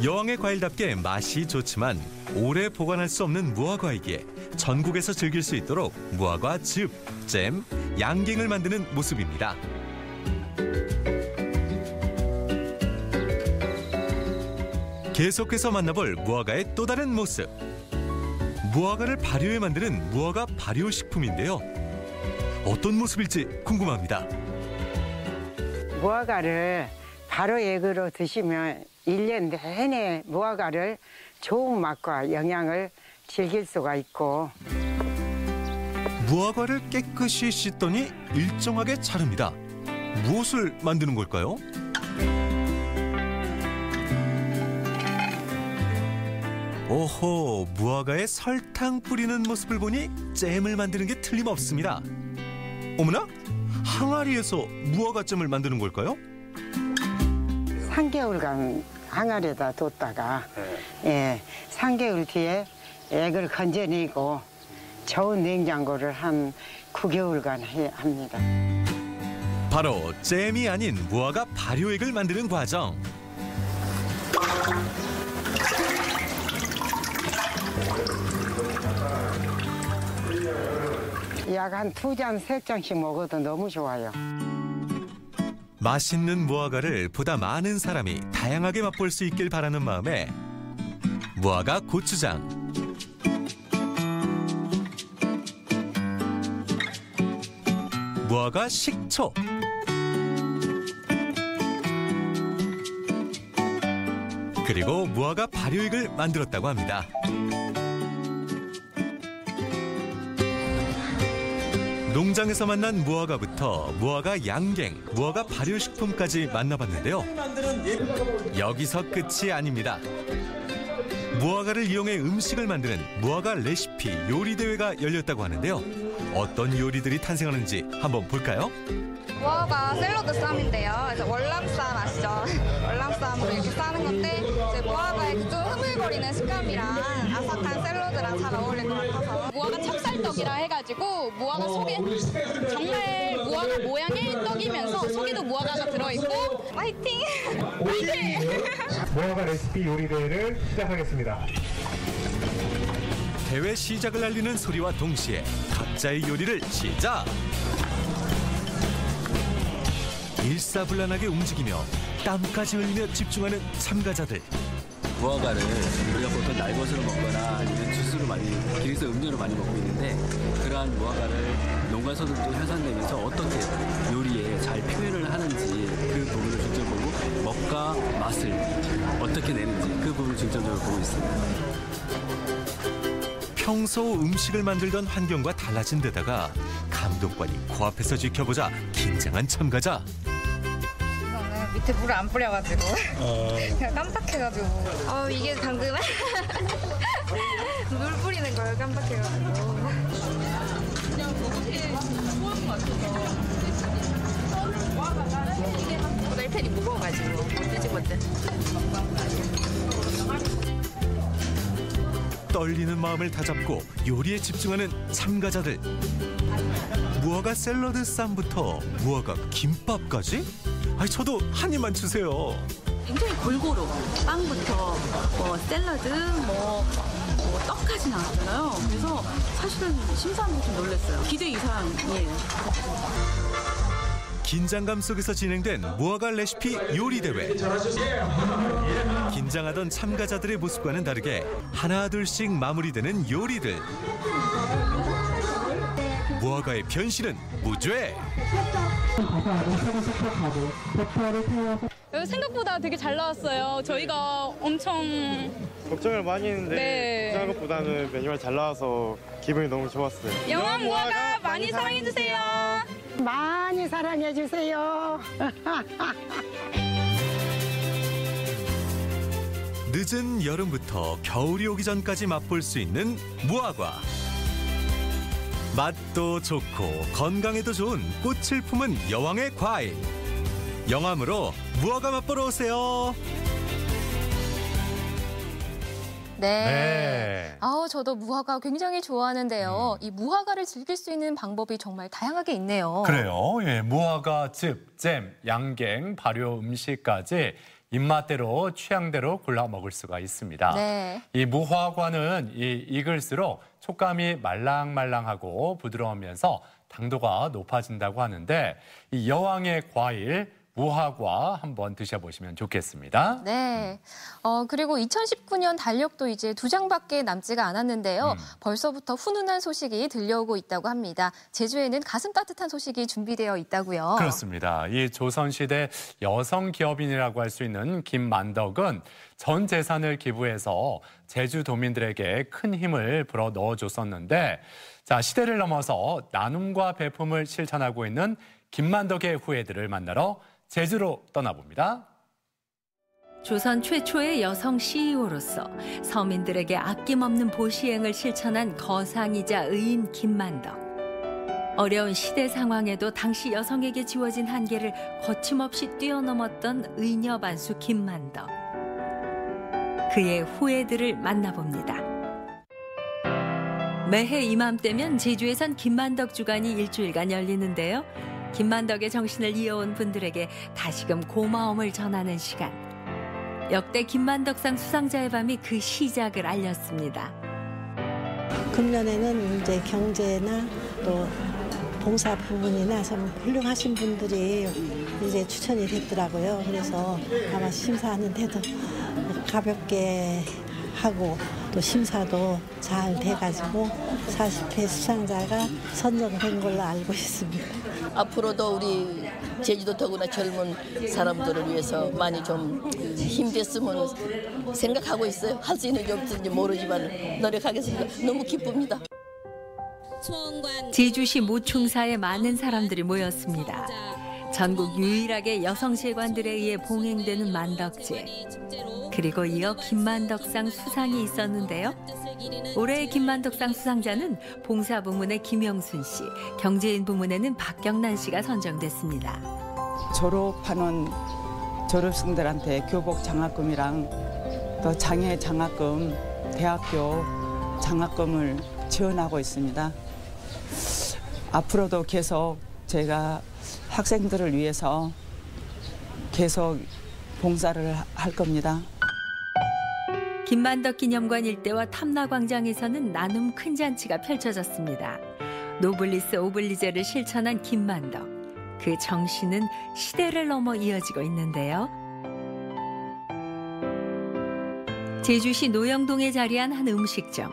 여왕의 과일답게 맛이 좋지만 오래 보관할 수 없는 무화과이기에 전국에서 즐길 수 있도록 무화과 즙, 잼, 양갱을 만드는 모습입니다. 계속해서 만나볼 무화과의 또 다른 모습. 무화과를 발효해 만드는 무화과 발효식품인데요. 어떤 모습일지 궁금합니다. 무화과를 발효액으로 드시면 1년 내내 무화과를 좋은 맛과 영양을 즐길 수가 있고 무화과를 깨끗이 씻더니 일정하게 자릅니다. 무엇을 만드는 걸까요? 오호, 무화과에 설탕 뿌리는 모습을 보니 잼을 만드는 게 틀림없습니다. 어머나? 항아리에서 무화과잼을 만드는 걸까요? 3개월간 항아리에다 뒀다가 3개월 뒤에 액을 건져내고 저온 냉장고를 한 9개월간 합니다. 바로 잼이 아닌 무화과 발효액을 만드는 과정. 약 한 2잔, 3잔씩 먹어도 너무 좋아요. 맛있는 무화과를 보다 많은 사람이 다양하게 맛볼 수 있길 바라는 마음에 무화과 고추장, 무화과 식초, 그리고 무화과 발효액을 만들었다고 합니다. 농장에서 만난 무화과부터 무화과 양갱, 무화과 발효식품까지 만나봤는데요. 여기서 끝이 아닙니다. 무화과를 이용해 음식을 만드는 무화과 레시피 요리 대회가 열렸다고 하는데요. 어떤 요리들이 탄생하는지 한번 볼까요? 무화과 샐러드 쌈인데요. 그래서 월남쌈 아시죠? 월남쌈으로 이렇게 싸는 건데 이제 무화과의 좀 흐물거리는 식감이랑 아삭한 샐러드랑 잘 어울릴 것 같아서 무화과 찹쌀떡이라 해가지고 무화과 속에 정말 무화과 모양의 떡이면서 속에도 무화과가 들어있고 화이팅! 화이팅! 무화과 레시피 요리 대회를 시작하겠습니다. 대회 시작을 알리는 소리와 동시에 각자의 요리를 시작! 일사불란하게 움직이며 땀까지 흘리며 집중하는 참가자들. 무화과를 우리가 보통 날것으로 먹거나 아니면 주스로 많이, 기능성 음료로 많이 먹고 있는데 그러한 무화과를 농가 소득도 향상되면서 어떻게 요리에 잘 표현을 하는지 그 부분을 중점 보고 먹과 맛을 어떻게 내는지 그 부분을 중점적으로 보고 있습니다. 평소 음식을 만들던 환경과 달라진 데다가 감독관이 코앞에서 지켜보자 긴장한 참가자. 이거는 밑에 물을 안 뿌려가지고 그냥 깜빡해가지고 이게 방금 물 뿌리는 거예요. 깜빡해가지고 넬펜이 무거워가지고 뒤집었대. 떨리는 마음을 다잡고 요리에 집중하는 참가자들. 무화과 샐러드 쌈부터 무화과 김밥까지? 저도 한 입만 주세요. 굉장히 골고루 빵부터 샐러드, 떡까지 나왔잖아요. 그래서 사실은 심사하면서 좀 놀랐어요. 기대 이상이에요. 긴장감 속에서 진행된 무화과 레시피 요리 대회. 긴장하던 참가자들의 모습과는 다르게 하나둘씩 마무리되는 요리들. 무화과의 변신은 무죄. 생각보다 되게 잘 나왔어요. 저희가 엄청 걱정을 많이 했는데 네. 생각보다는 매뉴얼 잘 나와서 기분이 너무 좋았어요. 영암 무화과 많이 사랑해주세요. 많이 사랑해주세요. 늦은 여름부터 겨울이 오기 전까지 맛볼 수 있는 무화과. 맛도 좋고 건강에도 좋은 꽃을 품은 여왕의 과일. 영암으로 무화과 맛보러 오세요. 네. 저도 무화과 굉장히 좋아하는데요. 이 무화과를 즐길 수 있는 방법이 정말 다양하게 있네요. 그래요. 예, 무화과즙, 잼, 양갱, 발효 음식까지 입맛대로 취향대로 골라 먹을 수가 있습니다. 네. 이 무화과는 익을수록 촉감이 말랑말랑하고 부드러우면서 당도가 높아진다고 하는데 이 여왕의 과일 무화과 한번 드셔보시면 좋겠습니다. 네. 그리고 2019년 달력도 이제 2장밖에 남지가 않았는데요. 벌써부터 훈훈한 소식이 들려오고 있다고 합니다. 제주에는 가슴 따뜻한 소식이 준비되어 있다고요. 그렇습니다. 이 조선시대 여성 기업인이라고 할 수 있는 김만덕은 전 재산을 기부해서 제주도민들에게 큰 힘을 불어 넣어줬었는데 시대를 넘어서 나눔과 배품을 실천하고 있는 김만덕의 후예들을 만나러 제주로 떠나봅니다. 조선 최초의 여성 CEO로서 서민들에게 아낌없는 보시행을 실천한 거상이자 의인 김만덕. 어려운 시대 상황에도 당시 여성에게 지워진 한계를 거침없이 뛰어넘었던 의녀반수 김만덕. 그의 후예들을 만나봅니다. 매해 이맘때면 제주에선 김만덕 주간이 일주일간 열리는데요. 김만덕의 정신을 이어온 분들에게 다시금 고마움을 전하는 시간. 역대 김만덕상 수상자의 밤이 그 시작을 알렸습니다. 금년에는 이제 경제나 또 봉사 부분이나 참 훌륭하신 분들이 이제 추천이 됐더라고요. 그래서 아마 심사하는데도 가볍게 하고 또 심사도 잘 돼가지고 40회 수상자가 선정된 걸로 알고 있습니다. 앞으로도 우리 제주도 더구나 젊은 사람들을 위해서 많이 좀 힘됐으면 생각하고 있어요. 할 수 있는지 없는지 모르지만 노력하겠습니다. 너무 기쁩니다. 제주시 모충사에 많은 사람들이 모였습니다. 전국 유일하게 여성실관들에 의해 봉행되는 만덕제. 그리고 이어 김만덕상 수상이 있었는데요. 올해의 김만덕상 수상자는 봉사 부문의 김영순 씨, 경제인 부문에는 박경란 씨가 선정됐습니다. 졸업하는 졸업생들한테 교복 장학금이랑 또 장애 장학금, 대학교 장학금을 지원하고 있습니다. 앞으로도 계속 제가 학생들을 위해서 계속 봉사를 할 겁니다. 김만덕 기념관 일대와 탐라광장에서는 나눔 큰 잔치가 펼쳐졌습니다. 노블리스 오블리제를 실천한 김만덕. 그 정신은 시대를 넘어 이어지고 있는데요. 제주시 노영동에 자리한 한 음식점.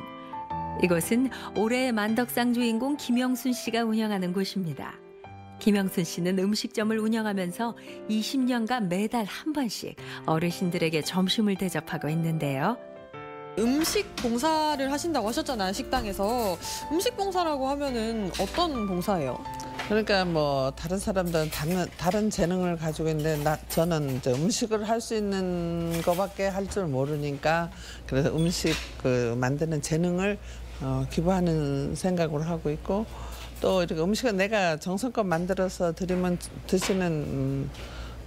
이곳은 올해의 만덕상 주인공 김영순 씨가 운영하는 곳입니다. 김영순 씨는 음식점을 운영하면서 20년간 매달 한 번씩 어르신들에게 점심을 대접하고 있는데요. 음식 봉사를 하신다고 하셨잖아요, 식당에서. 음식 봉사라고 하면은 어떤 봉사예요? 그러니까 뭐 다른 사람들은 다른 재능을 가지고 있는데 저는 이제 음식을 할 수 있는 것밖에 할 줄 모르니까 그래서 음식 만드는 재능을 기부하는 생각으로 하고 있고 또 이렇게 음식은 내가 정성껏 만들어서 드리면 드시는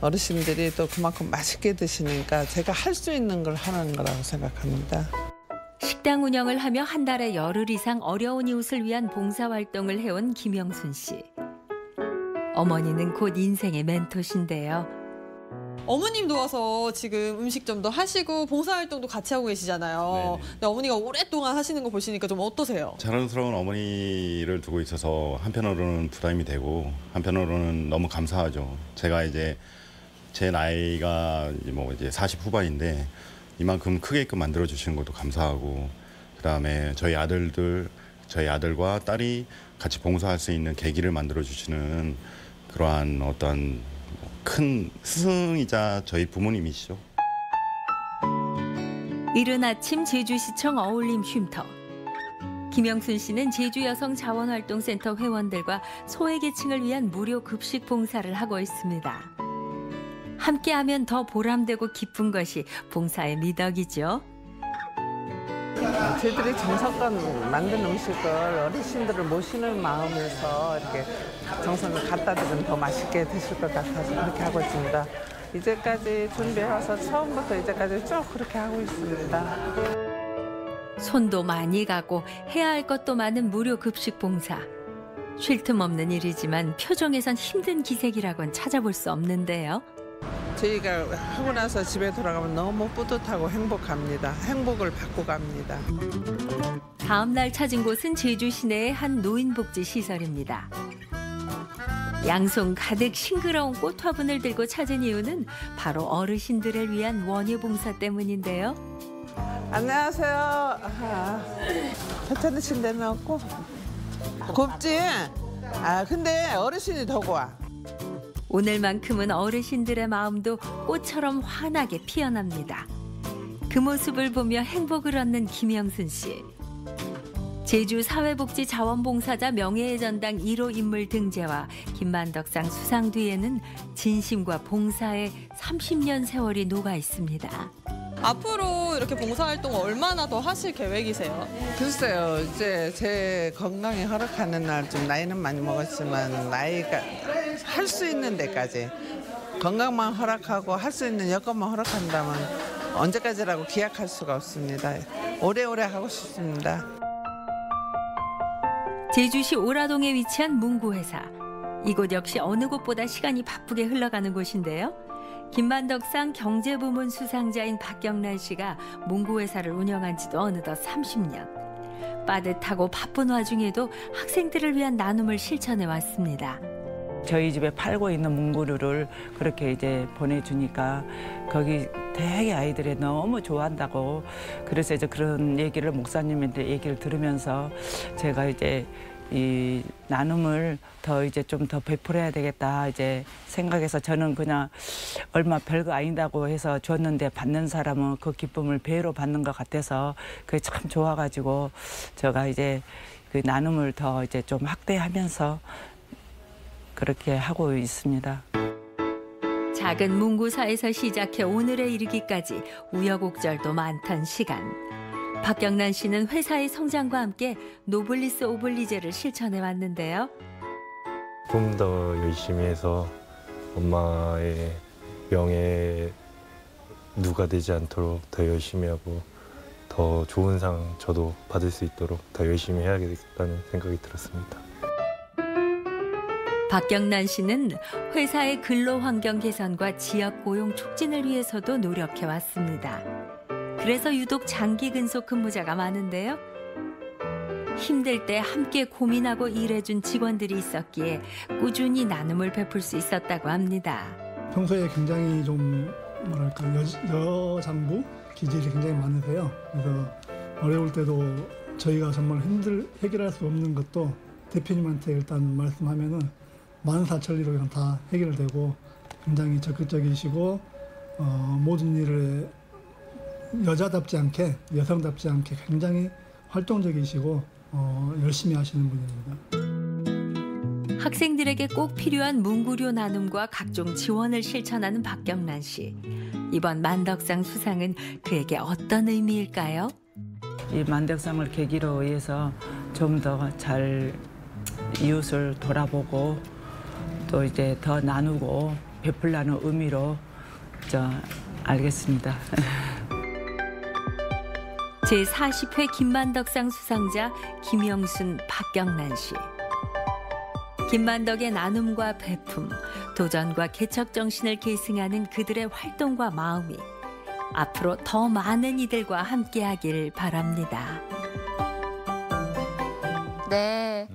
어르신들이 또 그만큼 맛있게 드시니까 제가 할 수 있는 걸 하는 거라고 생각합니다. 식당 운영을 하며 한 달에 열흘 이상 어려운 이웃을 위한 봉사활동을 해온 김영순 씨. 어머니는 곧 인생의 멘토신데요. 어머님 도와서 지금 음식점도 하시고 봉사활동도 같이 하고 계시잖아요. 근데 어머니가 오랫동안 하시는 거 보시니까 좀 어떠세요? 자랑스러운 어머니를 두고 있어서 한편으로는 부담이 되고 한편으로는 너무 감사하죠. 제가 이제 제 나이가 이제 40 후반인데 이만큼 크게끔 만들어 주시는 것도 감사하고 그다음에 저희 아들과 딸이 같이 봉사할 수 있는 계기를 만들어 주시는 그러한 어떤 큰 스승이자 저희 부모님이시죠. 이른 아침 제주시청 어울림 쉼터. 김영순 씨는 제주여성자원활동센터 회원들과 소외계층을 위한 무료 급식 봉사를 하고 있습니다. 함께하면 더 보람되고 기쁜 것이 봉사의 미덕이죠. 저희들이 정성껏 만든 음식을 어르신들을 모시는 마음에서 이렇게 정성을 갖다 드리면 더 맛있게 드실 것 같아서 그렇게 하고 있습니다. 이제까지 준비해와서 처음부터 이제까지 쭉 그렇게 하고 있습니다. 손도 많이 가고 해야 할 것도 많은 무료 급식 봉사. 쉴 틈 없는 일이지만 표정에선 힘든 기색이라곤 찾아볼 수 없는데요. 저희가 하고 나서 집에 돌아가면 너무 뿌듯하고 행복합니다. 행복을 받고 갑니다. 다음 날 찾은 곳은 제주 시내의 한 노인복지 시설입니다. 양손 가득 싱그러운 꽃 화분을 들고 찾은 이유는 바로 어르신들을 위한 원예 봉사 때문인데요. 안녕하세요. 천천히 침대 넣고 곱지? 근데 어르신이 더 고와. 오늘만큼은 어르신들의 마음도 꽃처럼 환하게 피어납니다. 그 모습을 보며 행복을 얻는 김영순 씨. 제주 사회복지자원봉사자 명예의 전당 1호 인물 등재와 김만덕상 수상 뒤에는 진심과 봉사의 30년 세월이 녹아 있습니다. 앞으로 이렇게 봉사활동 얼마나 더 하실 계획이세요? 글쎄요, 이제 제 건강이 허락하는 날 좀 나이는 많이 먹었지만 나이가 할 수 있는 데까지 건강만 허락하고 할 수 있는 여건만 허락한다면 언제까지라고 기약할 수가 없습니다. 오래오래 하고 싶습니다. 제주시 오라동에 위치한 문구회사. 이곳 역시 어느 곳보다 시간이 바쁘게 흘러가는 곳인데요. 김만덕상 경제부문 수상자인 박경란 씨가 문구회사를 운영한 지도 어느덧 30년. 빠듯하고 바쁜 와중에도 학생들을 위한 나눔을 실천해 왔습니다. 저희 집에 팔고 있는 문구류를 그렇게 이제 보내주니까 거기 되게 아이들이 너무 좋아한다고. 그래서 이제 그런 얘기를 목사님한테 얘기를 들으면서 제가 이제 이 나눔을 더 이제 좀 더 베풀어야 되겠다 이제 생각해서 저는 그냥 얼마 별거 아니다고 해서 줬는데 받는 사람은 그 기쁨을 배로 받는 것 같아서 그게 참 좋아가지고 제가 이제 그 나눔을 더 이제 좀 확대하면서 그렇게 하고 있습니다. 작은 문구사에서 시작해 오늘에 이르기까지 우여곡절도 많던 시간. 박경란 씨는 회사의 성장과 함께 노블리스 오블리제를 실천해 왔는데요. 좀 더 열심히 해서 엄마의 명예 누가 되지 않도록 더 열심히 하고 더 좋은 상 저도 받을 수 있도록 더 열심히 해야겠다는 생각이 들었습니다. 박경란 씨는 회사의 근로환경 개선과 지역 고용 촉진을 위해서도 노력해 왔습니다. 그래서 유독 장기 근속 근무자가 많은데요. 힘들 때 함께 고민하고 일해준 직원들이 있었기에 꾸준히 나눔을 베풀 수 있었다고 합니다. 평소에 굉장히 좀 뭐랄까 여장부 기질이 굉장히 많으세요. 그래서 어려울 때도 저희가 정말 해결할 수 없는 것도 대표님한테 일단 말씀하면은 만사천리로 그냥 다 해결되고 굉장히 적극적이시고 모든 일을 여자답지 않게 여성답지 않게 굉장히 활동적이시고 열심히 하시는 분입니다. 학생들에게 꼭 필요한 문구류 나눔과 각종 지원을 실천하는 박경란 씨. 이번 만덕상 수상은 그에게 어떤 의미일까요? 이 만덕상을 계기로 해서 좀 더 잘 이웃을 돌아보고 또 이제 더 나누고 베풀라는 의미로 알겠습니다. 제40회 김만덕상 수상자 김영순, 박경란 씨. 김만덕의 나눔과 베품, 도전과 개척 정신을 계승하는 그들의 활동과 마음이 앞으로 더 많은 이들과 함께하길 바랍니다. 네.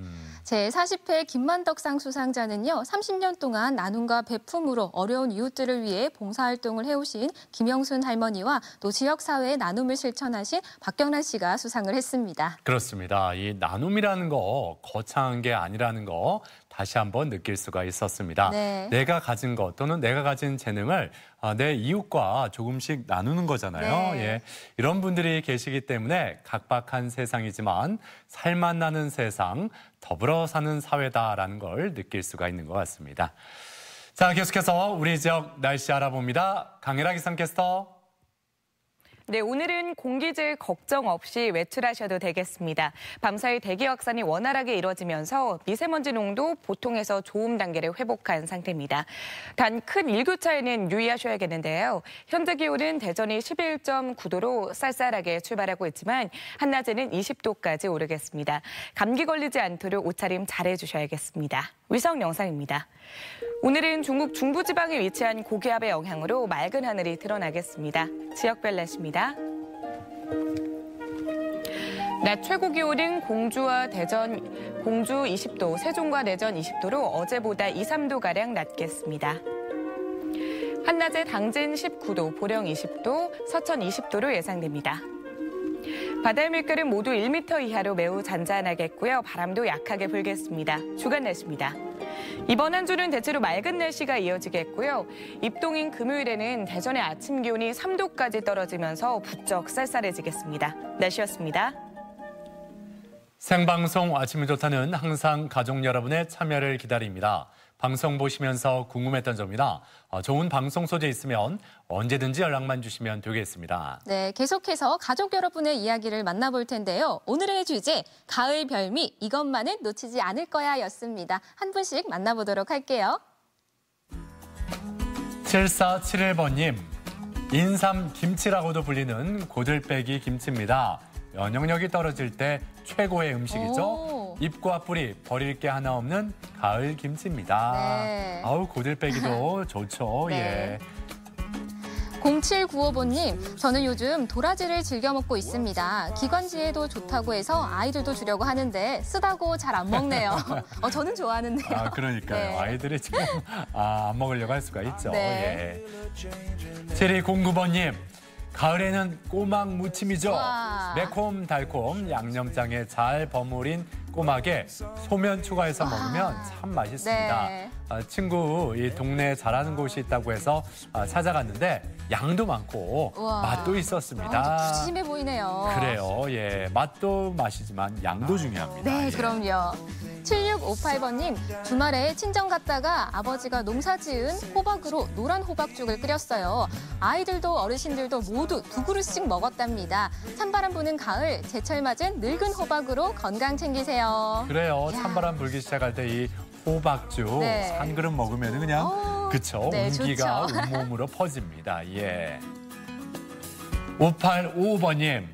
제40회 김만덕상 수상자는요. 30년 동안 나눔과 베품으로 어려운 이웃들을 위해 봉사활동을 해오신 김영순 할머니와 또 지역사회의 나눔을 실천하신 박경란 씨가 수상을 했습니다. 그렇습니다. 이 나눔이라는 거 거창한 게 아니라는 거 다시 한번 느낄 수가 있었습니다. 네. 내가 가진 것 또는 내가 가진 재능을 내 이웃과 조금씩 나누는 거잖아요. 네. 예, 이런 분들이 계시기 때문에 각박한 세상이지만 살맛 나는 세상, 더불어 사는 사회다라는 걸 느낄 수가 있는 것 같습니다. 자, 계속해서 우리 지역 날씨 알아봅니다. 강혜라 기상캐스터. 네, 오늘은 공기질 걱정 없이 외출하셔도 되겠습니다. 밤사이 대기 확산이 원활하게 이뤄지면서 미세먼지 농도 보통에서 좋음 단계를 회복한 상태입니다. 단 큰 일교차에는 유의하셔야겠는데요. 현재 기온은 대전이 11.9도로 쌀쌀하게 출발하고 있지만 한낮에는 20도까지 오르겠습니다. 감기 걸리지 않도록 옷차림 잘해주셔야겠습니다. 위성 영상입니다. 오늘은 중국 중부지방에 위치한 고기압의 영향으로 맑은 하늘이 드러나겠습니다. 지역별 날씨입니다. 낮 최고 기온은 공주와 대전, 공주 20도, 세종과 대전 20도로 어제보다 2, 3도가량 낮겠습니다. 한낮에 당진 19도, 보령 20도, 서천 20도로 예상됩니다. 바다의 물결은 모두 1m 이하로 매우 잔잔하겠고요. 바람도 약하게 불겠습니다. 주간 날씨입니다. 이번 한 주는 대체로 맑은 날씨가 이어지겠고요. 입동인 금요일에는 대전의 아침 기온이 3도까지 떨어지면서 부쩍 쌀쌀해지겠습니다. 날씨였습니다. 생방송 아침이 좋다는 항상 가족 여러분의 참여를 기다립니다. 방송 보시면서 궁금했던 점이나 좋은 방송 소재 있으면 언제든지 연락만 주시면 되겠습니다. 네, 계속해서 가족 여러분의 이야기를 만나볼 텐데요. 오늘의 주제, 가을 별미, 이것만은 놓치지 않을 거야 였습니다. 한 분씩 만나보도록 할게요. 7471번님, 인삼 김치라고도 불리는 고들빼기 김치입니다. 면역력이 떨어질 때 최고의 음식이죠. 잎과 뿌리 버릴 게 하나 없는 가을 김치입니다. 네. 아우 고들빼기도 좋죠. 네. 예. 0795번님, 저는 요즘 도라지를 즐겨 먹고 있습니다. 기관지에도 좋다고 해서 아이들도 주려고 하는데 쓰다고 잘 안 먹네요. 저는 좋아하는데요. 아, 그러니까요. 네. 아이들이 지금 안 먹으려고 할 수가 있죠. 네. 예. 7209번님, 가을에는 꼬막 무침이죠. 와. 매콤달콤 양념장에 잘 버무린 꼬막에 소면 추가해서 먹으면 참 맛있습니다. 네. 친구 이 동네에 잘하는 곳이 있다고 해서 찾아갔는데 양도 많고 우와. 맛도 있었습니다. 푸짐해 보이네요. 그래요. 예, 맛도 맛이지만 양도 중요합니다. 네, 예. 그럼요. 7658번님, 주말에 친정 갔다가 아버지가 농사 지은 호박으로 노란 호박죽을 끓였어요. 아이들도 어르신들도 모두 2그릇씩 먹었답니다. 찬바람 부는 가을, 제철 맞은 늙은 호박으로 건강 챙기세요. 그래요. 찬바람 불기 시작할 때 이 호박죽 네. 한 그릇 먹으면 그냥 그쵸. 네, 온기가 좋죠. 온몸으로 퍼집니다. 예. 5855번님.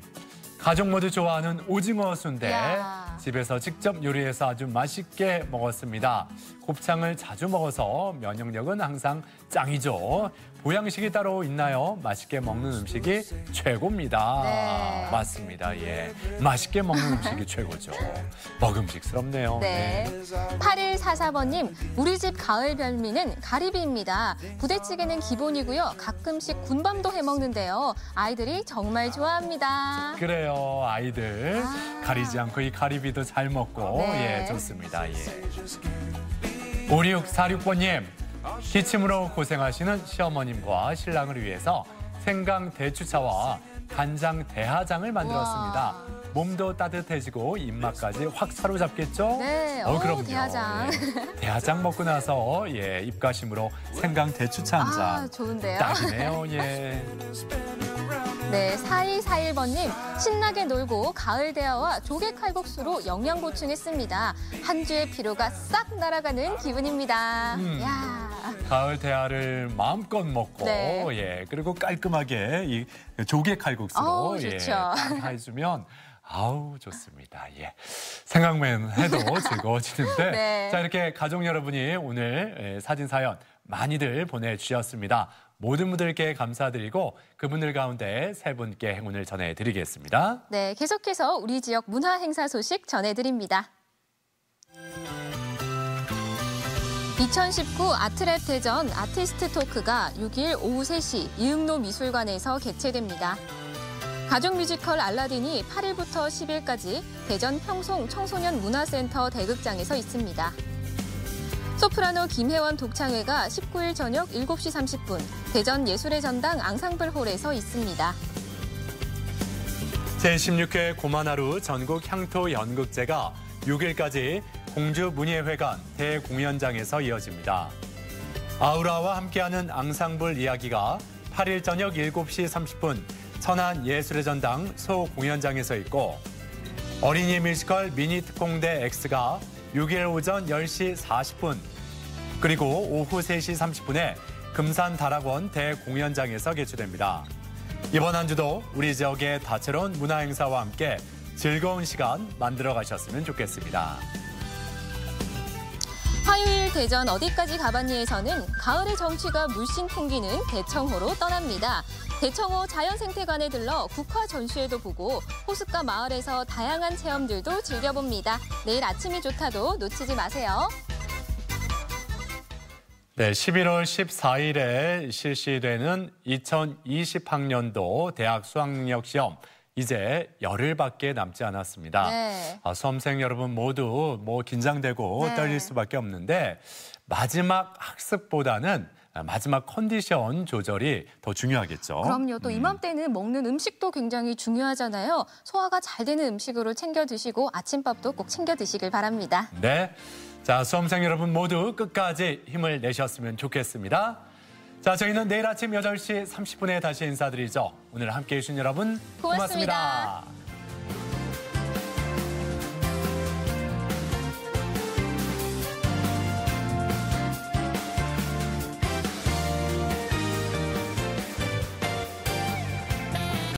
가족 모두 좋아하는 오징어 순대. 야. 집에서 직접 요리해서 아주 맛있게 먹었습니다. 곱창을 자주 먹어서 면역력은 항상 짱이죠. 보양식이 따로 있나요? 맛있게 먹는 음식이 최고입니다. 네. 맞습니다. 예, 맛있게 먹는 음식이 최고죠. 먹음직스럽네요. 네. 8144번님, 우리 집 가을 별미는 가리비입니다. 부대찌개는 기본이고요. 가끔씩 군밤도 해먹는데요. 아이들이 정말 좋아합니다. 그래요, 아이들 가리지 않고 이 가리비도 잘 먹고 네. 예, 좋습니다. 예. 5646번님, 기침으로 고생하시는 시어머님과 신랑을 위해서 생강 대추차와 간장 대하장을 만들었습니다. 몸도 따뜻해지고 입맛까지 확 사로잡겠죠? 네, 그럼요. 대하장. 예. 대하장 먹고 나서 예, 입가심으로 생강 대추차 한 잔. 좋은데요. 딱이네요. 예. 네, 4241번님, 신나게 놀고 가을 대하와 조개 칼국수로 영양 보충했습니다. 한 주의 피로가 싹 날아가는 기분입니다. 야. 가을 대하를 마음껏 먹고 네. 예, 그리고 깔끔하게 이 조개 칼국수로 예, 좋죠. 딱 해주면 아우 좋습니다. 예, 생각만 해도 즐거워지는데 네. 자, 이렇게 가족 여러분이 오늘 사진 사연 많이들 보내주셨습니다. 모든 분들께 감사드리고 그분들 가운데 3분께 행운을 전해드리겠습니다. 네, 계속해서 우리 지역 문화 행사 소식 전해드립니다. 2019 아트랩 대전 아티스트 토크가 6일 오후 3시 이응로 미술관에서 개최됩니다. 가족 뮤지컬 알라딘이 8일부터 10일까지 대전 평송 청소년 문화센터 대극장에서 있습니다. 소프라노 김혜원 독창회가 19일 저녁 7시 30분 대전 예술의 전당 앙상블홀에서 있습니다. 제16회 고만하루 전국 향토 연극제가 6일까지 공주문예회관 대공연장에서 이어집니다. 아우라와 함께하는 앙상블 이야기가 8일 저녁 7시 30분 천안 예술의 전당 소공연장에서 있고 어린이 뮤지컬 미니 특공대 X가 6일 오전 10시 40분 그리고 오후 3시 30분에 금산 다락원 대공연장에서 개최됩니다. 이번 한 주도 우리 지역의 다채로운 문화 행사와 함께 즐거운 시간 만들어 가셨으면 좋겠습니다. 화요일 대전 어디까지 가봤니에서는 가을의 정취가 물씬 풍기는 대청호로 떠납니다. 대청호 자연생태관에 들러 국화 전시회도 보고 호숫가 마을에서 다양한 체험들도 즐겨봅니다. 내일 아침이 좋다도 놓치지 마세요. 네, 11월 14일에 실시되는 2020학년도 대학 수학능력시험 이제 열흘밖에 남지 않았습니다. 네. 수험생 여러분 모두 긴장되고 네. 떨릴 수밖에 없는데 마지막 학습보다는 마지막 컨디션 조절이 더 중요하겠죠. 그럼요. 또 이맘때는 먹는 음식도 굉장히 중요하잖아요. 소화가 잘 되는 음식으로 챙겨 드시고 아침밥도 꼭 챙겨 드시길 바랍니다. 네, 자 수험생 여러분 모두 끝까지 힘을 내셨으면 좋겠습니다. 자, 저희는 내일 아침 8시 30분에 다시 인사드리죠. 오늘 함께해 주신 여러분 고맙습니다. 고맙습니다.